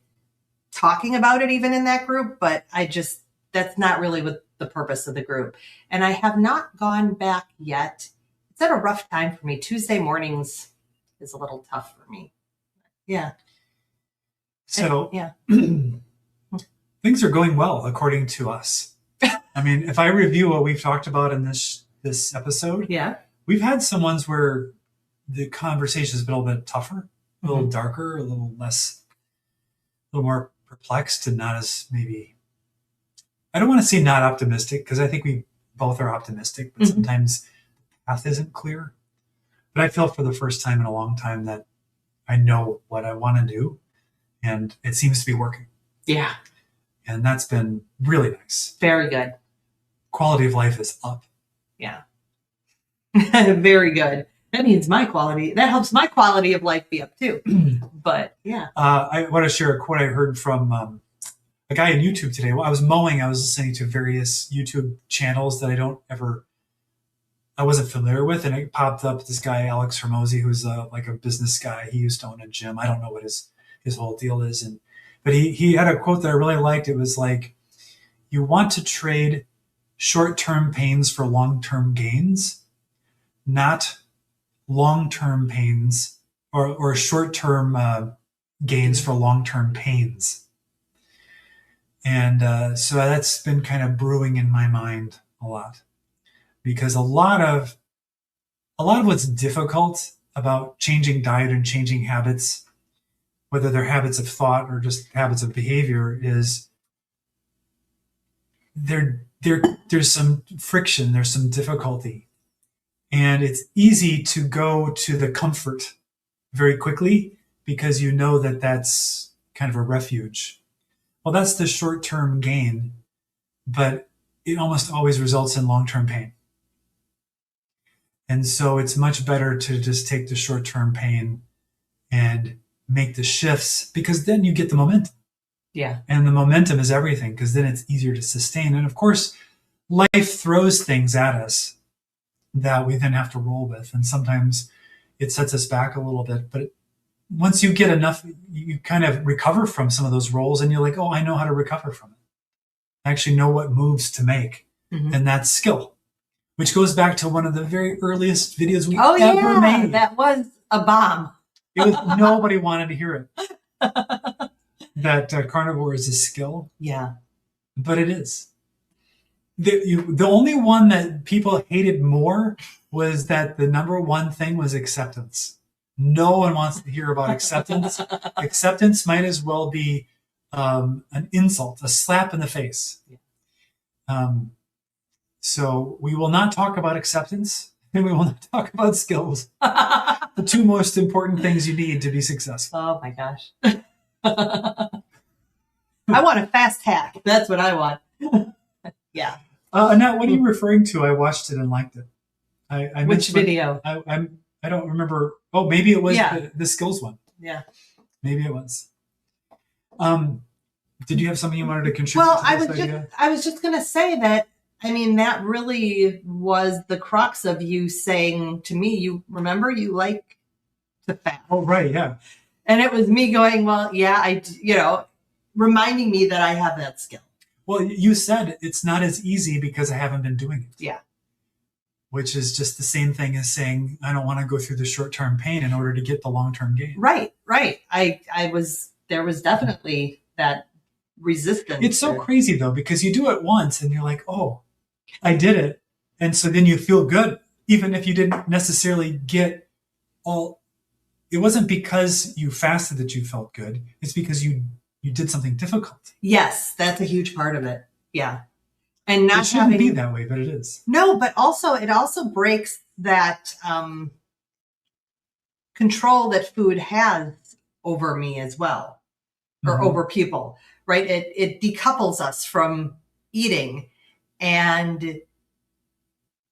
talking about it even in that group, but that's not really what the purpose of the group. And I have not gone back yet. It's at a rough time for me. Tuesday mornings is a little tough for me. Yeah. So yeah. Things are going well according to us. I mean, if I review what we've talked about in this episode, yeah, we've had some ones where the conversation has been a little bit tougher, a little darker, a little more perplexed, and not as maybe, I don't want to say not optimistic, because I think we both are optimistic, but sometimes the path isn't clear. But I feel for the first time in a long time that I know what I want to do, and it seems to be working. Yeah. And that's been really nice. Very good. Quality of life is up. Yeah. Very good. That means that helps my quality of life be up too. But yeah. I want to share a quote I heard from a guy on YouTube today. While I was mowing, I was listening to various YouTube channels that I wasn't familiar with. And it popped up this guy, Alex Hormozy, who's like a business guy. He used to own a gym. I don't know what his whole deal is. But he had a quote that I really liked. It was like, you want to trade short-term pains for long-term gains, not long-term pains or short-term gains for long-term pains. And so that's been kind of brewing in my mind a lot, because a lot of what's difficult about changing diet and changing habits, whether they're habits of thought or just habits of behavior, is there's some friction, there's some difficulty. And it's easy to go to the comfort very quickly because you know that that's kind of a refuge. Well, that's the short-term gain, but it almost always results in long-term pain. And so it's much better to just take the short-term pain and make the shifts, because then you get the momentum. Yeah. And the momentum is everything, because then it's easier to sustain. And of course, life throws things at us that we then have to roll with. And sometimes it sets us back a little bit. But once you get enough, you kind of recover from some of those rolls, and you're like, oh, I know how to recover from it. I actually know what moves to make. And that's skill, which goes back to one of the very earliest videos we ever made. That was a bomb. It was, nobody wanted to hear it. That carnivore is a skill. Yeah. But it is. The only one that people hated more was that the number one thing was acceptance. No one wants to hear about acceptance. Acceptance might as well be an insult, a slap in the face. So we will not talk about acceptance, and we will not talk about skills. The two most important things you need to be successful. Oh my gosh. I want a fast hack. That's what I want. Yeah. Annette, what are you referring to? I watched it and liked it. I Which video? I don't remember. Oh, maybe it was the skills one. Yeah. Maybe it was. Did you have something you wanted to contribute to this idea? I was just going to say that, I mean, that really was the crux of you saying to me, you remember you like to fast. Oh, right. Yeah. And it was me going, well, yeah, reminding me that I have that skill. Well, you said it's not as easy because I haven't been doing it. Yeah. Which is just the same thing as saying, I don't want to go through the short-term pain in order to get the long-term gain. Right. There was definitely that resistance. It's so crazy though, because you do it once and you're like, oh, I did it. And so then you feel good, even if you didn't necessarily get all, it wasn't because you fasted that you felt good. It's because you did something difficult. Yes. That's a huge part of it. Yeah. And not it shouldn't be that way, but it is. No, but it also breaks that control that food has over me as well, or over people, right? It decouples us from eating, and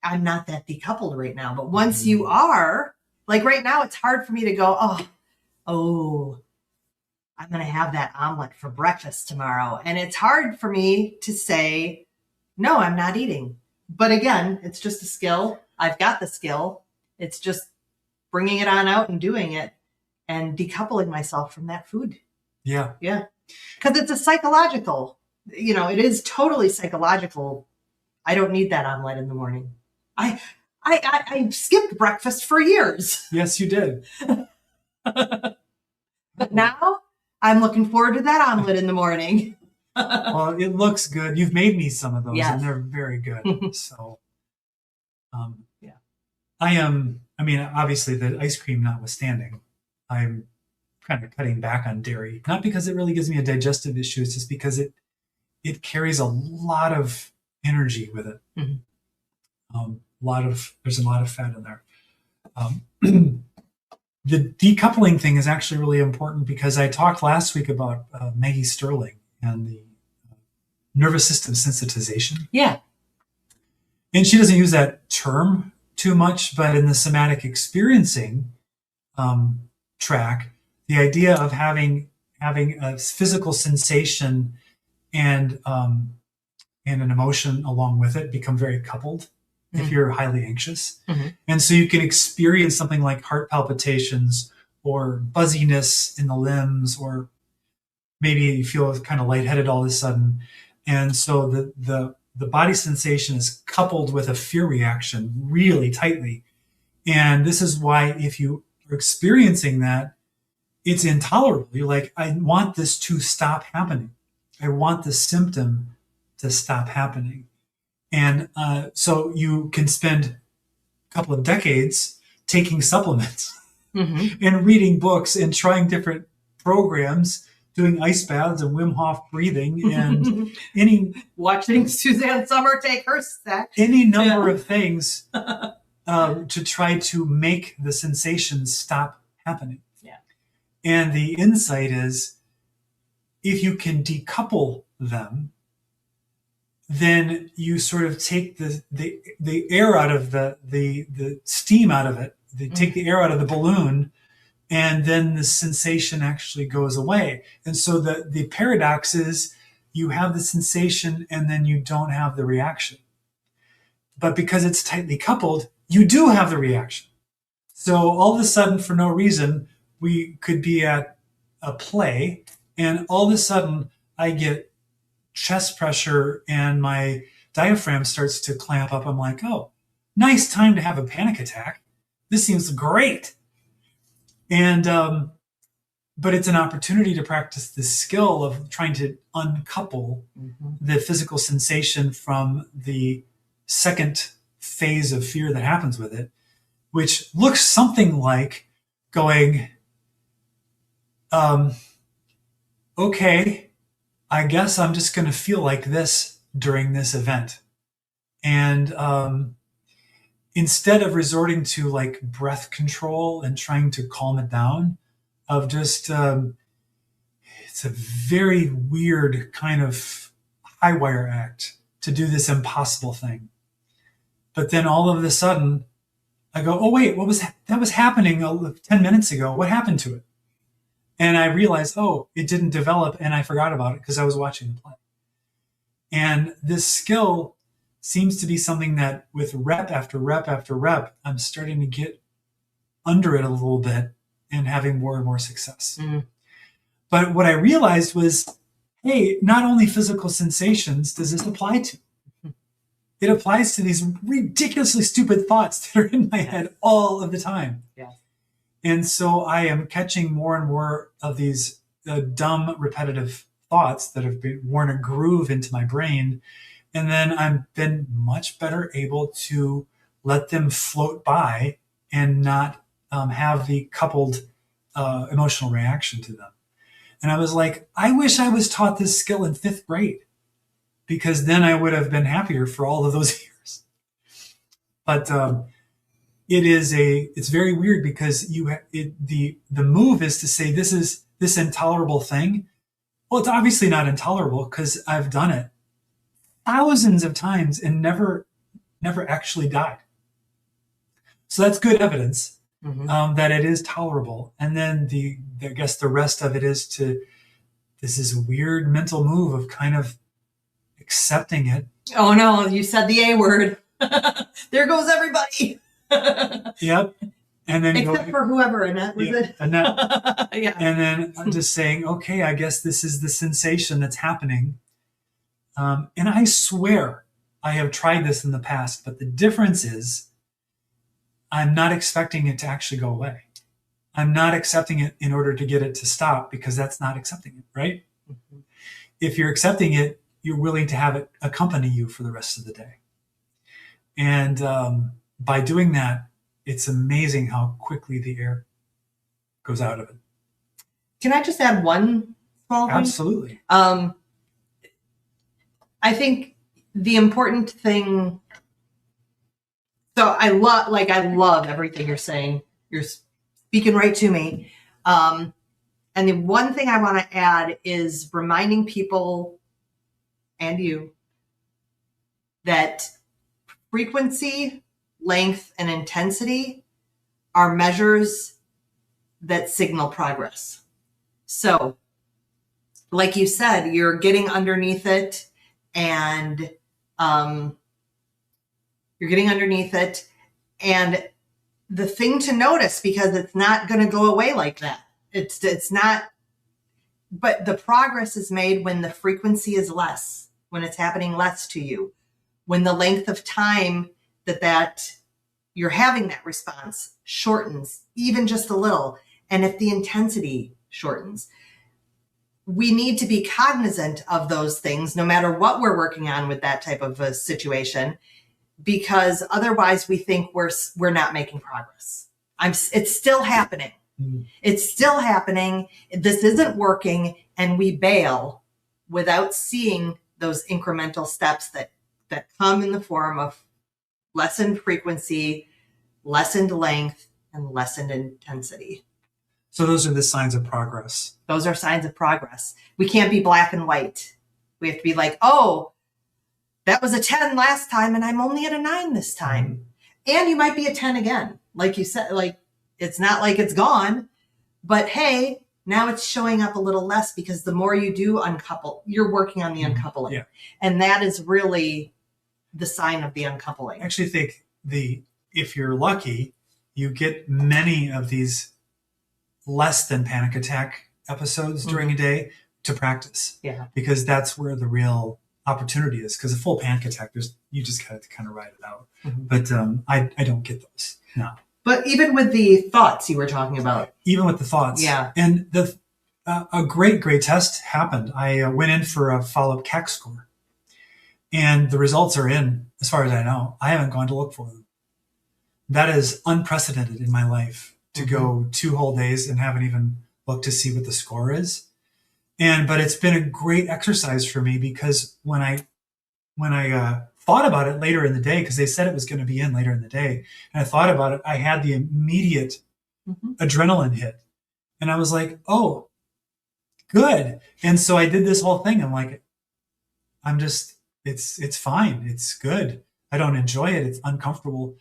I'm not that decoupled right now. But once you are, like right now, it's hard for me to go, oh, I'm going to have that omelet for breakfast tomorrow. And it's hard for me to say, no, I'm not eating. But again, it's just a skill. I've got the skill. It's just bringing it on out and doing it. and decoupling myself from that food. Yeah. Yeah. Because it's a psychological, it is totally psychological. I don't need that omelet in the morning. I skipped breakfast for years. Yes, you did. But now I'm looking forward to that omelet in the morning. Well, it looks good. You've made me some of those, Yes. and they're very good. So, yeah. Obviously the ice cream notwithstanding, I'm kind of cutting back on dairy, not because it really gives me a digestive issue. It's just because it carries a lot of energy with it. Mm-hmm. There's a lot of fat in there. The decoupling thing is actually really important because I talked last week about Maggie Sterling and the nervous system sensitization. Yeah. And she doesn't use that term too much, but in the somatic experiencing track, the idea of having a physical sensation and an emotion along with it become very coupled if you're highly anxious. Mm-hmm. And so you can experience something like heart palpitations or buzziness in the limbs, or maybe you feel kind of lightheaded all of a sudden. And so the body sensation is coupled with a fear reaction really tightly. And this is why if you are experiencing that, it's intolerable. You're like, I want this to stop happening. I want the symptom to stop happening. And so you can spend a couple of decades taking supplements and reading books and trying different programs, doing ice baths and Wim Hof breathing and watching Suzanne Sommer take her stack. Any number of things to try to make the sensations stop happening. Yeah. And the insight is, if you can decouple them, then you sort of take the air out of the steam out of it. They take the air out of the balloon, and then the sensation actually goes away. And so the paradox is you have the sensation and then you don't have the reaction. But because it's tightly coupled, you do have the reaction. So all of a sudden, for no reason, we could be at a play, and all of a sudden I get chest pressure and my diaphragm starts to clamp up. I'm like, oh, nice time to have a panic attack. This seems great. And, but it's an opportunity to practice the skill of trying to uncouple the physical sensation from the second phase of fear that happens with it, which looks something like going, okay, I guess I'm just going to feel like this during this event. And instead of resorting to like breath control and trying to calm it down, of just, it's a very weird kind of high wire act to do this impossible thing. But then all of a sudden I go, oh wait, that was happening 10 minutes ago. What happened to it? And I realized, oh, it didn't develop, and I forgot about it because I was watching the play. And this skill seems to be something that with rep after rep after rep, I'm starting to get under it a little bit and having more and more success. But what I realized was, hey, not only physical sensations does this apply to. It applies to these ridiculously stupid thoughts that are in my head all of the time. Yeah. And so I am catching more and more of these dumb, repetitive thoughts that have been worn a groove into my brain. And then I've been much better able to let them float by and not have the coupled emotional reaction to them. And I was like, I wish I was taught this skill in 5th grade, because then I would have been happier for all of those years. But it's very weird because the move is to say this is this intolerable thing. Well, it's obviously not intolerable because I've done it thousands of times and never actually died. So that's good evidence that it is tolerable. And then I guess the rest of it is this is a weird mental move of kind of accepting it. Oh no, you said the A word. There goes everybody. Yep. And then except for whoever Annette was it. Annette. Yeah. And then I'm just saying, okay, I guess this is the sensation that's happening. And I swear I have tried this in the past, but the difference is I'm not expecting it to actually go away. I'm not accepting it in order to get it to stop, because that's not accepting it, right? Mm-hmm. If you're accepting it, you're willing to have it accompany you for the rest of the day. And by doing that, it's amazing how quickly the air goes out of it. Can I just add one small thing? Absolutely. I think the important thing. So I love everything you're saying. You're speaking right to me. And the one thing I want to add is reminding people and you that frequency, length, and intensity are measures that signal progress. So, like you said, you're getting underneath it, and the thing to notice, because it's not going to go away like that. It's not, but the progress is made when the frequency is less, when it's happening less to you, when the length of time that you're having that response shortens even just a little, and if the intensity shortens. We need to be cognizant of those things no matter what we're working on with that type of a situation, because otherwise we think we're not making progress. It's still happening. Mm-hmm. It's still happening. This isn't working, and we bail without seeing those incremental steps that come in the form of lessened frequency, lessened length, and lessened intensity. So those are the signs of progress. Those are signs of progress. We can't be black and white. We have to be like, oh, that was a 10 last time, and I'm only at a 9 this time. Mm-hmm. And you might be a 10 again. Like you said, like, it's not like it's gone, but hey, now it's showing up a little less, because the more you do uncouple, you're working on the uncoupling. Yeah. And that is really the sign of the uncoupling. I actually think if you're lucky, you get many of these less than panic attack episodes during a day to practice. Yeah. Because that's where the real opportunity is. Because a full panic attack, you just got to kind of ride it out. Mm-hmm. But I don't get those. No. But even with the thoughts you were talking about. Even with the thoughts. Yeah. And a great test happened. I went in for a follow-up CAC score. And the results are in, as far as I know. I haven't gone to look for them. That is unprecedented in my life, to go 2 whole days and haven't even looked to see what the score is. But it's been a great exercise for me, because when I thought about it later in the day, because they said it was going to be in later in the day, and I thought about it, I had the immediate adrenaline hit. And I was like, oh, good. And so I did this whole thing. I'm like, it's fine. It's good. I don't enjoy it. It's uncomfortable.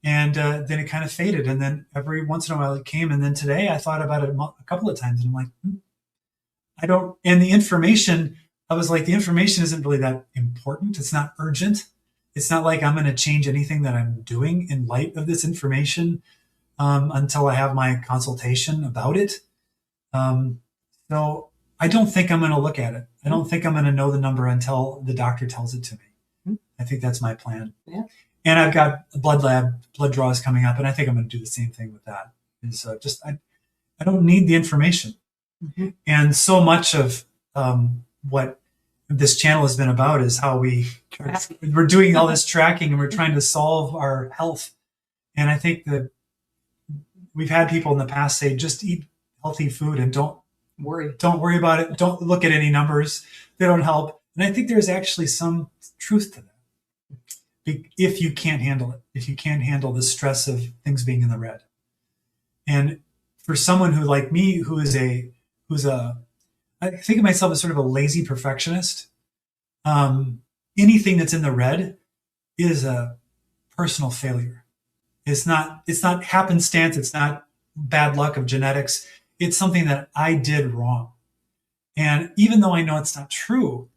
And then it kind of faded. And then every once in a while it came. And then today I thought about it a couple of times, and I'm like, I don't, and the information, I was like, the information isn't really that important. It's not urgent. It's not like I'm going to change anything that I'm doing in light of this information until I have my consultation about it. So I don't think I'm going to look at it. I don't think I'm going to know the number until the doctor tells it to me. I think that's my plan. Yeah. And I've got a blood draws coming up, and I think I'm going to do the same thing with that. Is I don't need the information. Mm-hmm. And so much of what this channel has been about is how we're doing all this tracking, and we're trying to solve our health. And I think that we've had people in the past say, just eat healthy food and don't worry about it. Don't look at any numbers. They don't help. And I think there's actually some truth to that. If you can't handle it, if you can't handle the stress of things being in the red. And for someone who, like me, who's I think of myself as sort of a lazy perfectionist. Anything that's in the red is a personal failure. It's not happenstance. It's not bad luck of genetics. It's something that I did wrong. And even though I know it's not true,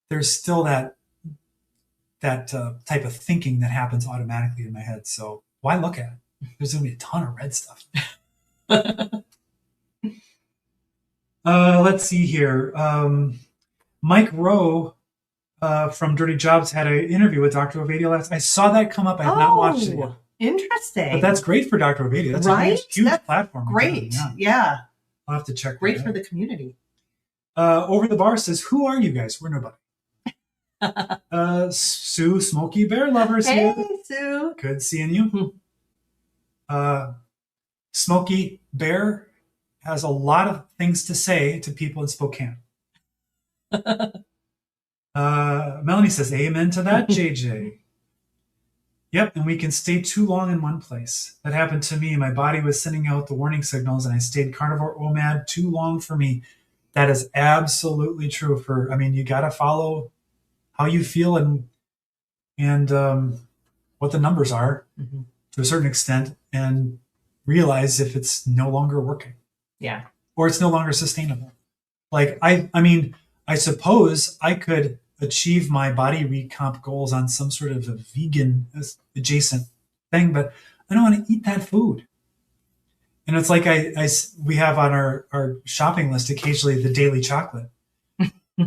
there's still that type of thinking that happens automatically in my head. So why look at it? There's going to be a ton of red stuff. Let's see here. Mike Rowe from Dirty Jobs had an interview with Dr. Ovadia last. I saw that come up. I have not watched it yet. Interesting. But that's great for Dr. Ovadia. That's a huge platform. Great. Yeah. I'll have to check. Great for the community. Over the Bar says, "Who are you guys? We're nobody." Sue, Smoky Bear Lovers here. Hey, Sue. Good seeing you. Smoky Bear has a lot of things to say to people in Spokane. Melanie says, "Amen to that, JJ." Yep, and we can stay too long in one place. That happened to me. My body was sending out the warning signals, and I stayed carnivore OMAD too long for me. That is absolutely true. You got to follow how you feel and what the numbers are to a certain extent, and realize if it's no longer working. Yeah. Or it's no longer sustainable. Like, I suppose I could achieve my body recomp goals on some sort of a vegan adjacent thing, but I don't want to eat that food. And it's like we have on our shopping list occasionally the daily chocolate.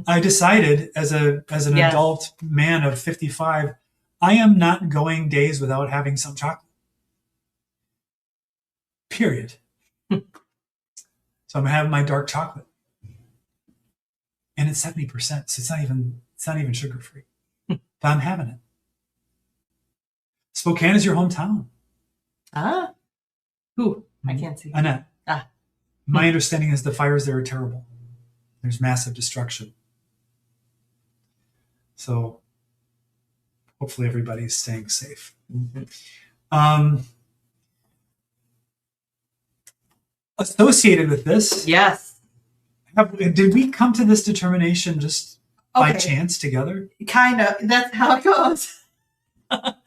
I decided as an adult man of 55, I am not going days without having some chocolate. Period. So I'm having my dark chocolate. And it's 70%, so it's not even sugar-free. But I'm having it. Spokane is your hometown. Ah. Who? I can't see. Annette. Ah. My understanding is the fires there are terrible. There's massive destruction. So hopefully everybody's staying safe. Associated with this. Yes. Did we come to this determination just by chance together? Kind of. That's how it goes. But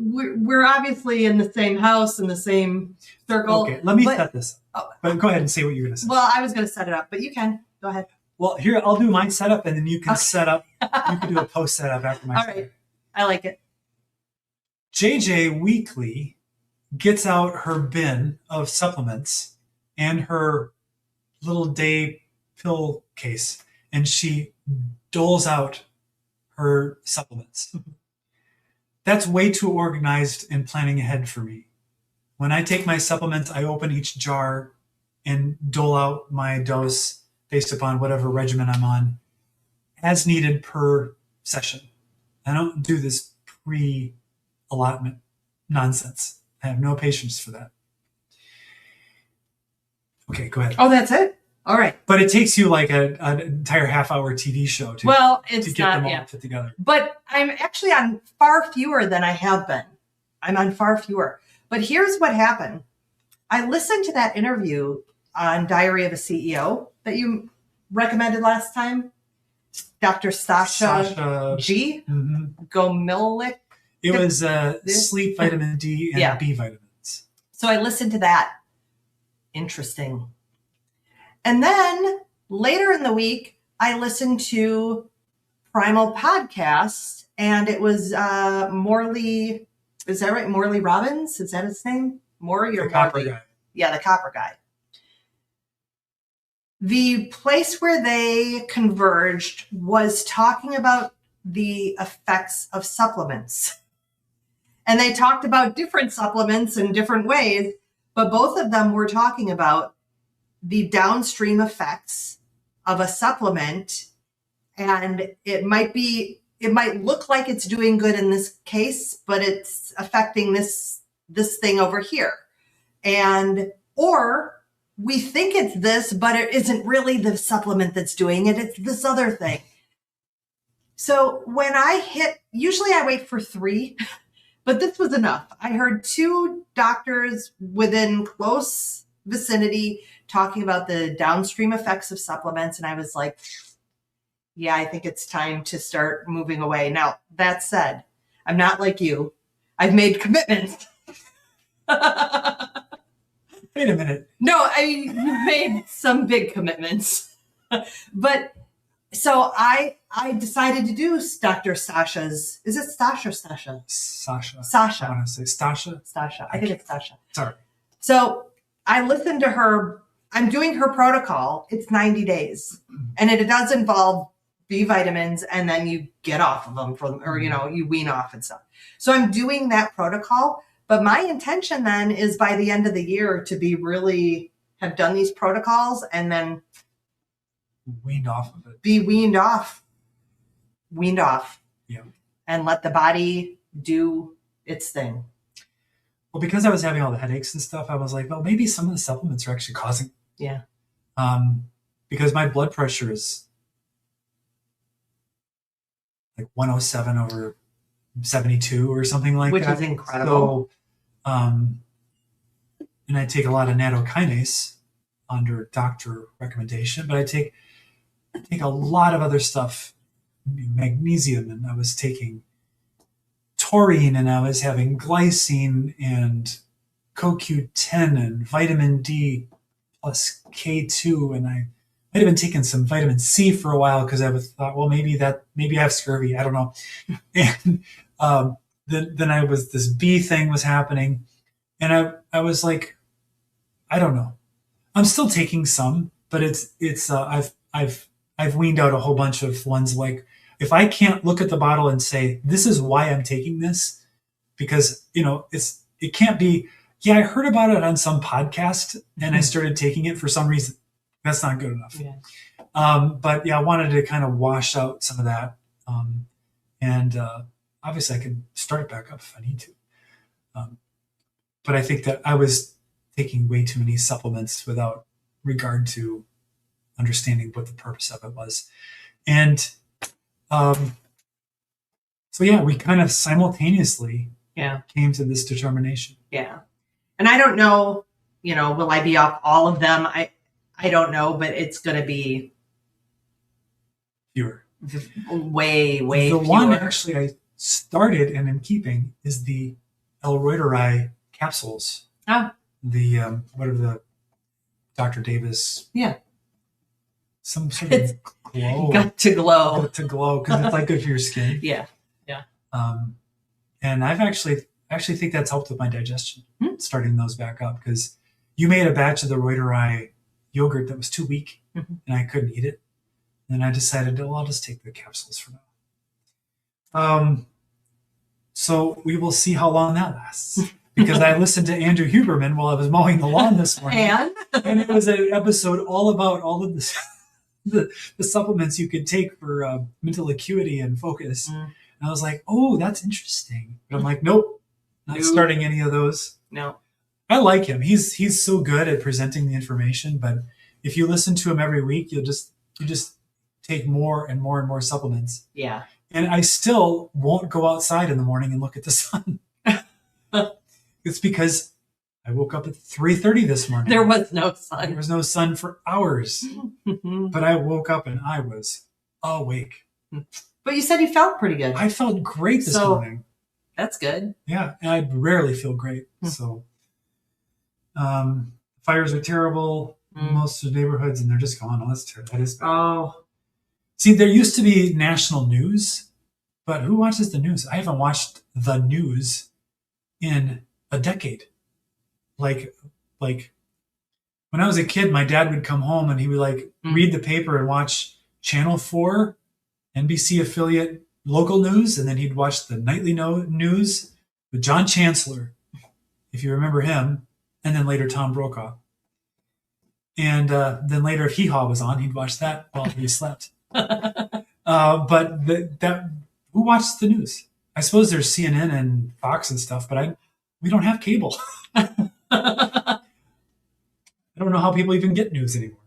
we're obviously in the same house, in the same circle. Okay, let me set this up. But go ahead and say what you're going to say. Well, I was going to set it up, but you can. Go ahead. Well, here, I'll do my setup, and then you can set up. You can do a post setup after my setup. All right. I like it. JJ weekly gets out her bin of supplements and her little day pill case, and she doles out her supplements. That's way too organized and planning ahead for me. When I take my supplements, I open each jar and dole out my dose based upon whatever regimen I'm on as needed per session. I don't do this pre-allotment nonsense. I have no patience for that. Okay, go ahead. Oh, that's it? All right. But it takes you like an entire half-hour TV show to get them all put together. But I'm actually on far fewer than I have been. I'm on far fewer. But here's what happened. I listened to that interview on Diary of a CEO that you recommended last time. Dr. Sasha G. Gomilik. It was sleep, vitamin D, and B vitamins. So I listened to that. Interesting. And then later in the week, I listened to Primal Podcast, and it was Morley. Is that right? Morley Robbins? Is that his name? Morley or the Copper Morley? Guy. Yeah, the Copper Guy. The place where they converged was talking about the effects of supplements. And they talked about different supplements in different ways, but both of them were talking about the downstream effects of a supplement. And it might look like it's doing good in this case, but it's affecting this thing over here. Or we think it's this, but it isn't really the supplement that's doing it. It's this other thing. So when usually I wait for 3, but this was enough. I heard 2 doctors within close vicinity talking about the downstream effects of supplements. And I was like, yeah, I think it's time to start moving away. Now, that said, I'm not like you. I've made commitments. Wait a minute. No, you've made some big commitments. But So I decided to do Dr. Sasha's. Is it Sasha or Sasha? Sasha. Sasha. I want to say Stasha. Sasha. I think it's Sasha. Sorry. So I listened to her. I'm doing her protocol. It's 90 days. And it does involve B vitamins, and then you get off of them or, you wean off and stuff. So I'm doing that protocol. But my intention then is by the end of the year to have done these protocols and then weaned off of it. Be weaned off. Yeah. And let the body do its thing. Well, because I was having all the headaches and stuff, I was like, well, maybe some of the supplements are actually causing. Yeah. Because my blood pressure is like 107 over 72 or something like Which that. Which is incredible. So, and I take a lot of nattokinase under doctor recommendation, but I take a lot of other stuff, magnesium, and I was taking taurine, and I was having glycine and CoQ10 and vitamin D plus K2, and I might have been taking some vitamin C for a while because I thought, well, maybe I have scurvy. I don't know. And then this B thing was happening, and I was like, I don't know. I'm still taking some, but I've weaned out a whole bunch of ones. Like, if I can't look at the bottle and say, this is why I'm taking this, because, it can't be, yeah, I heard about it on some podcast and I started taking it for some reason. That's not good enough. Yeah. But yeah, I wanted to kind of wash out some of that. And obviously I can start it back up if I need to. But I think that I was taking way too many supplements without regard to understanding what the purpose of it was. And so yeah, we kind of simultaneously came to this determination. Yeah. And I don't know, will I be off all of them? I don't know, but it's going to be fewer. Way the fewer. One actually I started and am keeping is the L-Reuteri capsules. Oh. The what are the Dr. Davis? Yeah. Some sort of glow. Got to glow. Got to glow because it's like good for your skin. Yeah. And I've actually think that's helped with my digestion, starting those back up, because you made a batch of the Reuteri yogurt that was too weak, and I couldn't eat it. And I decided, well, I'll just take the capsules for now. So we will see how long that lasts. Because I listened to Andrew Huberman while I was mowing the lawn this morning. And it was an episode all about all of this, the supplements you could take for mental acuity and focus. And I was like, oh, that's interesting. But I'm like, nope, not starting any of those. No. I like him. He's so good at presenting the information. But if you listen to him every week, you just take more and more and more supplements. Yeah. And I still won't go outside in the morning and look at the sun. It's because I woke up at 3:30 this morning. There was no sun. There was no sun for hours. But I woke up and I was awake. But you said you felt pretty good. I felt great this morning. That's good. Yeah, and I rarely feel great. So fires are terrible in most of the neighborhoods, and they're just gone. Oh, that is bad. Oh. See, there used to be national news, but who watches the news? I haven't watched the news in a decade. Like when I was a kid, my dad would come home and he would read the paper and watch Channel 4, NBC affiliate local news, and then he'd watch the nightly news with John Chancellor, if you remember him, and then later Tom Brokaw. And then later, if Hee Haw was on, he'd watch that while he slept. But who watches the news? I suppose there's CNN and Fox and stuff, but we don't have cable. I don't know how people even get news anymore.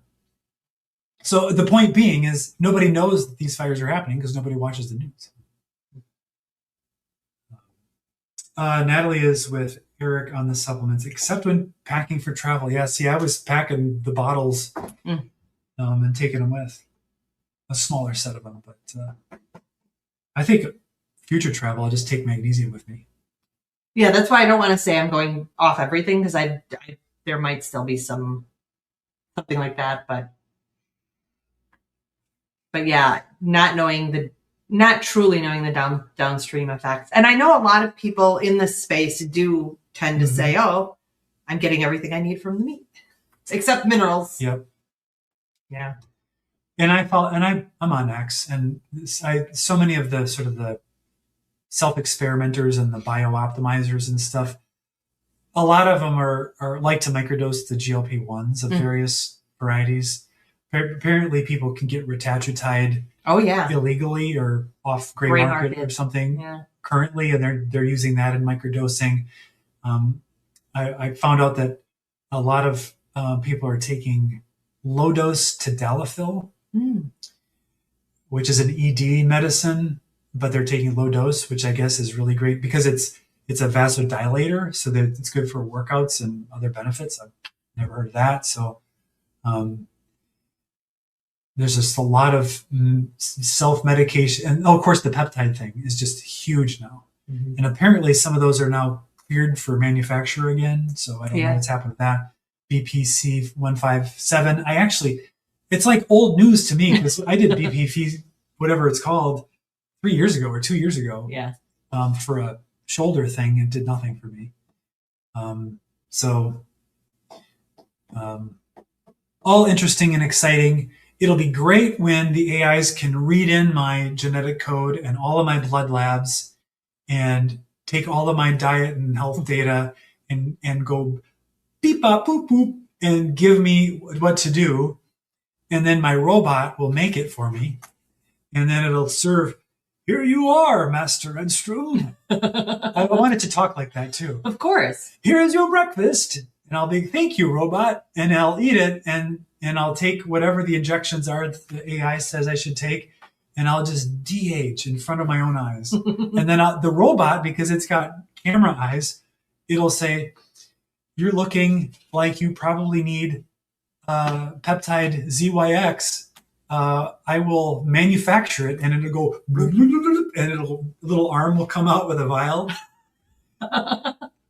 So the point being is nobody knows that these fires are happening because nobody watches the news. Natalie is with Eric on the supplements, except when packing for travel. Yeah, see, I was packing the bottles and taking them with. A smaller set of them, but I think future travel, I'll just take magnesium with me. Yeah, that's why I don't want to say I'm going off everything, because there might still be something like that, but But yeah, not truly knowing the downstream effects. And I know a lot of people in this space do tend to say, oh, I'm getting everything I need from the meat, except minerals. Yep. Yeah. And I'm on X, and so many of the sort of the self-experimenters and the bio-optimizers and stuff, a lot of them are like to microdose the GLP-1s of various varieties. Apparently people can get retatrutide illegally or off gray market or something currently, and they're using that in microdosing. I found out that a lot of people are taking low dose tadalafil, which is an ED medicine, but they're taking low dose, which I guess is really great because it's a vasodilator, so that it's good for workouts and other benefits. I've never heard of that. So there's just a lot of self-medication. And of course, the peptide thing is just huge now. And apparently some of those are now cleared for manufacture again. So I don't know what's happened with that. BPC 157. It's like old news to me because I did BPC, whatever it's called, 3 years ago or 2 years ago. Yeah. For a shoulder thing, and did nothing for me. All interesting and exciting. It'll be great when the AIs can read in my genetic code and all of my blood labs and take all of my diet and health data and go beep bop boop boop and give me what to do. And then my robot will make it for me. And then it'll serve, here you are, Master Edstrom. I want it to talk like that too. Of course. Here's your breakfast. And I'll be, thank you, robot. And I'll eat it. And I'll take whatever the injections are that the AI says I should take. And I'll just DH in front of my own eyes. And then the robot, because it's got camera eyes, it'll say, you're looking like you probably need peptide ZYX. I will manufacture it, and it'll go, and a little arm will come out with a vial.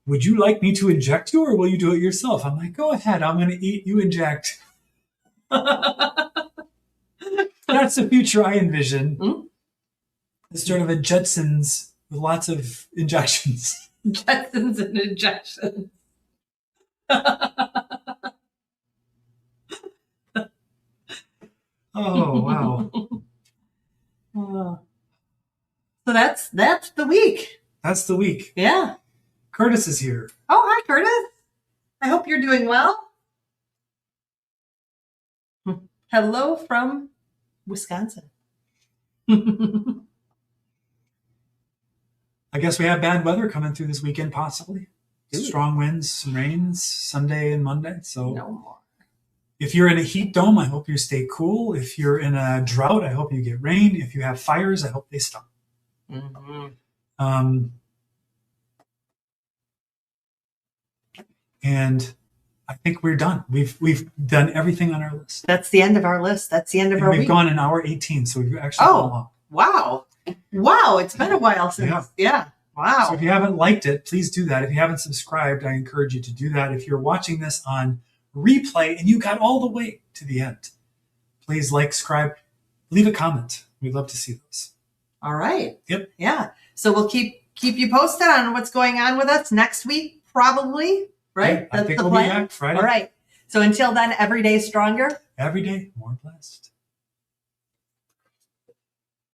Would you like me to inject you, or will you do it yourself? I'm like, go ahead. I'm going to eat, you inject. That's the future I envision. It's sort of a Jetsons with lots of injections. Jetsons and injections. Oh, wow. So that's the week. That's the week. Yeah. Curtis is here. Oh, hi, Curtis. I hope you're doing well. Hello from Wisconsin. I guess we have bad weather coming through this weekend, possibly. Ooh. Strong winds and rains Sunday and Monday. So no more. If you're in a heat dome, I hope you stay cool. If you're in a drought, I hope you get rain. If you have fires, I hope they stop. And I think we're done. We've done everything on our list. That's the end of our list. That's the end of our week. We've gone an hour 18, so we've actually gone long. Wow. It's been a while since. Yeah. Wow. So if you haven't liked it, please do that. If you haven't subscribed, I encourage you to do that. If you're watching this on replay and you got all the way to the end, please like, subscribe, leave a comment. We'd love to see those. All right. Yep. Yeah. So we'll keep you posted on what's going on with us next week, probably. Right? I think we'll be back Friday. All right. So until then, every day stronger. Every day more blessed.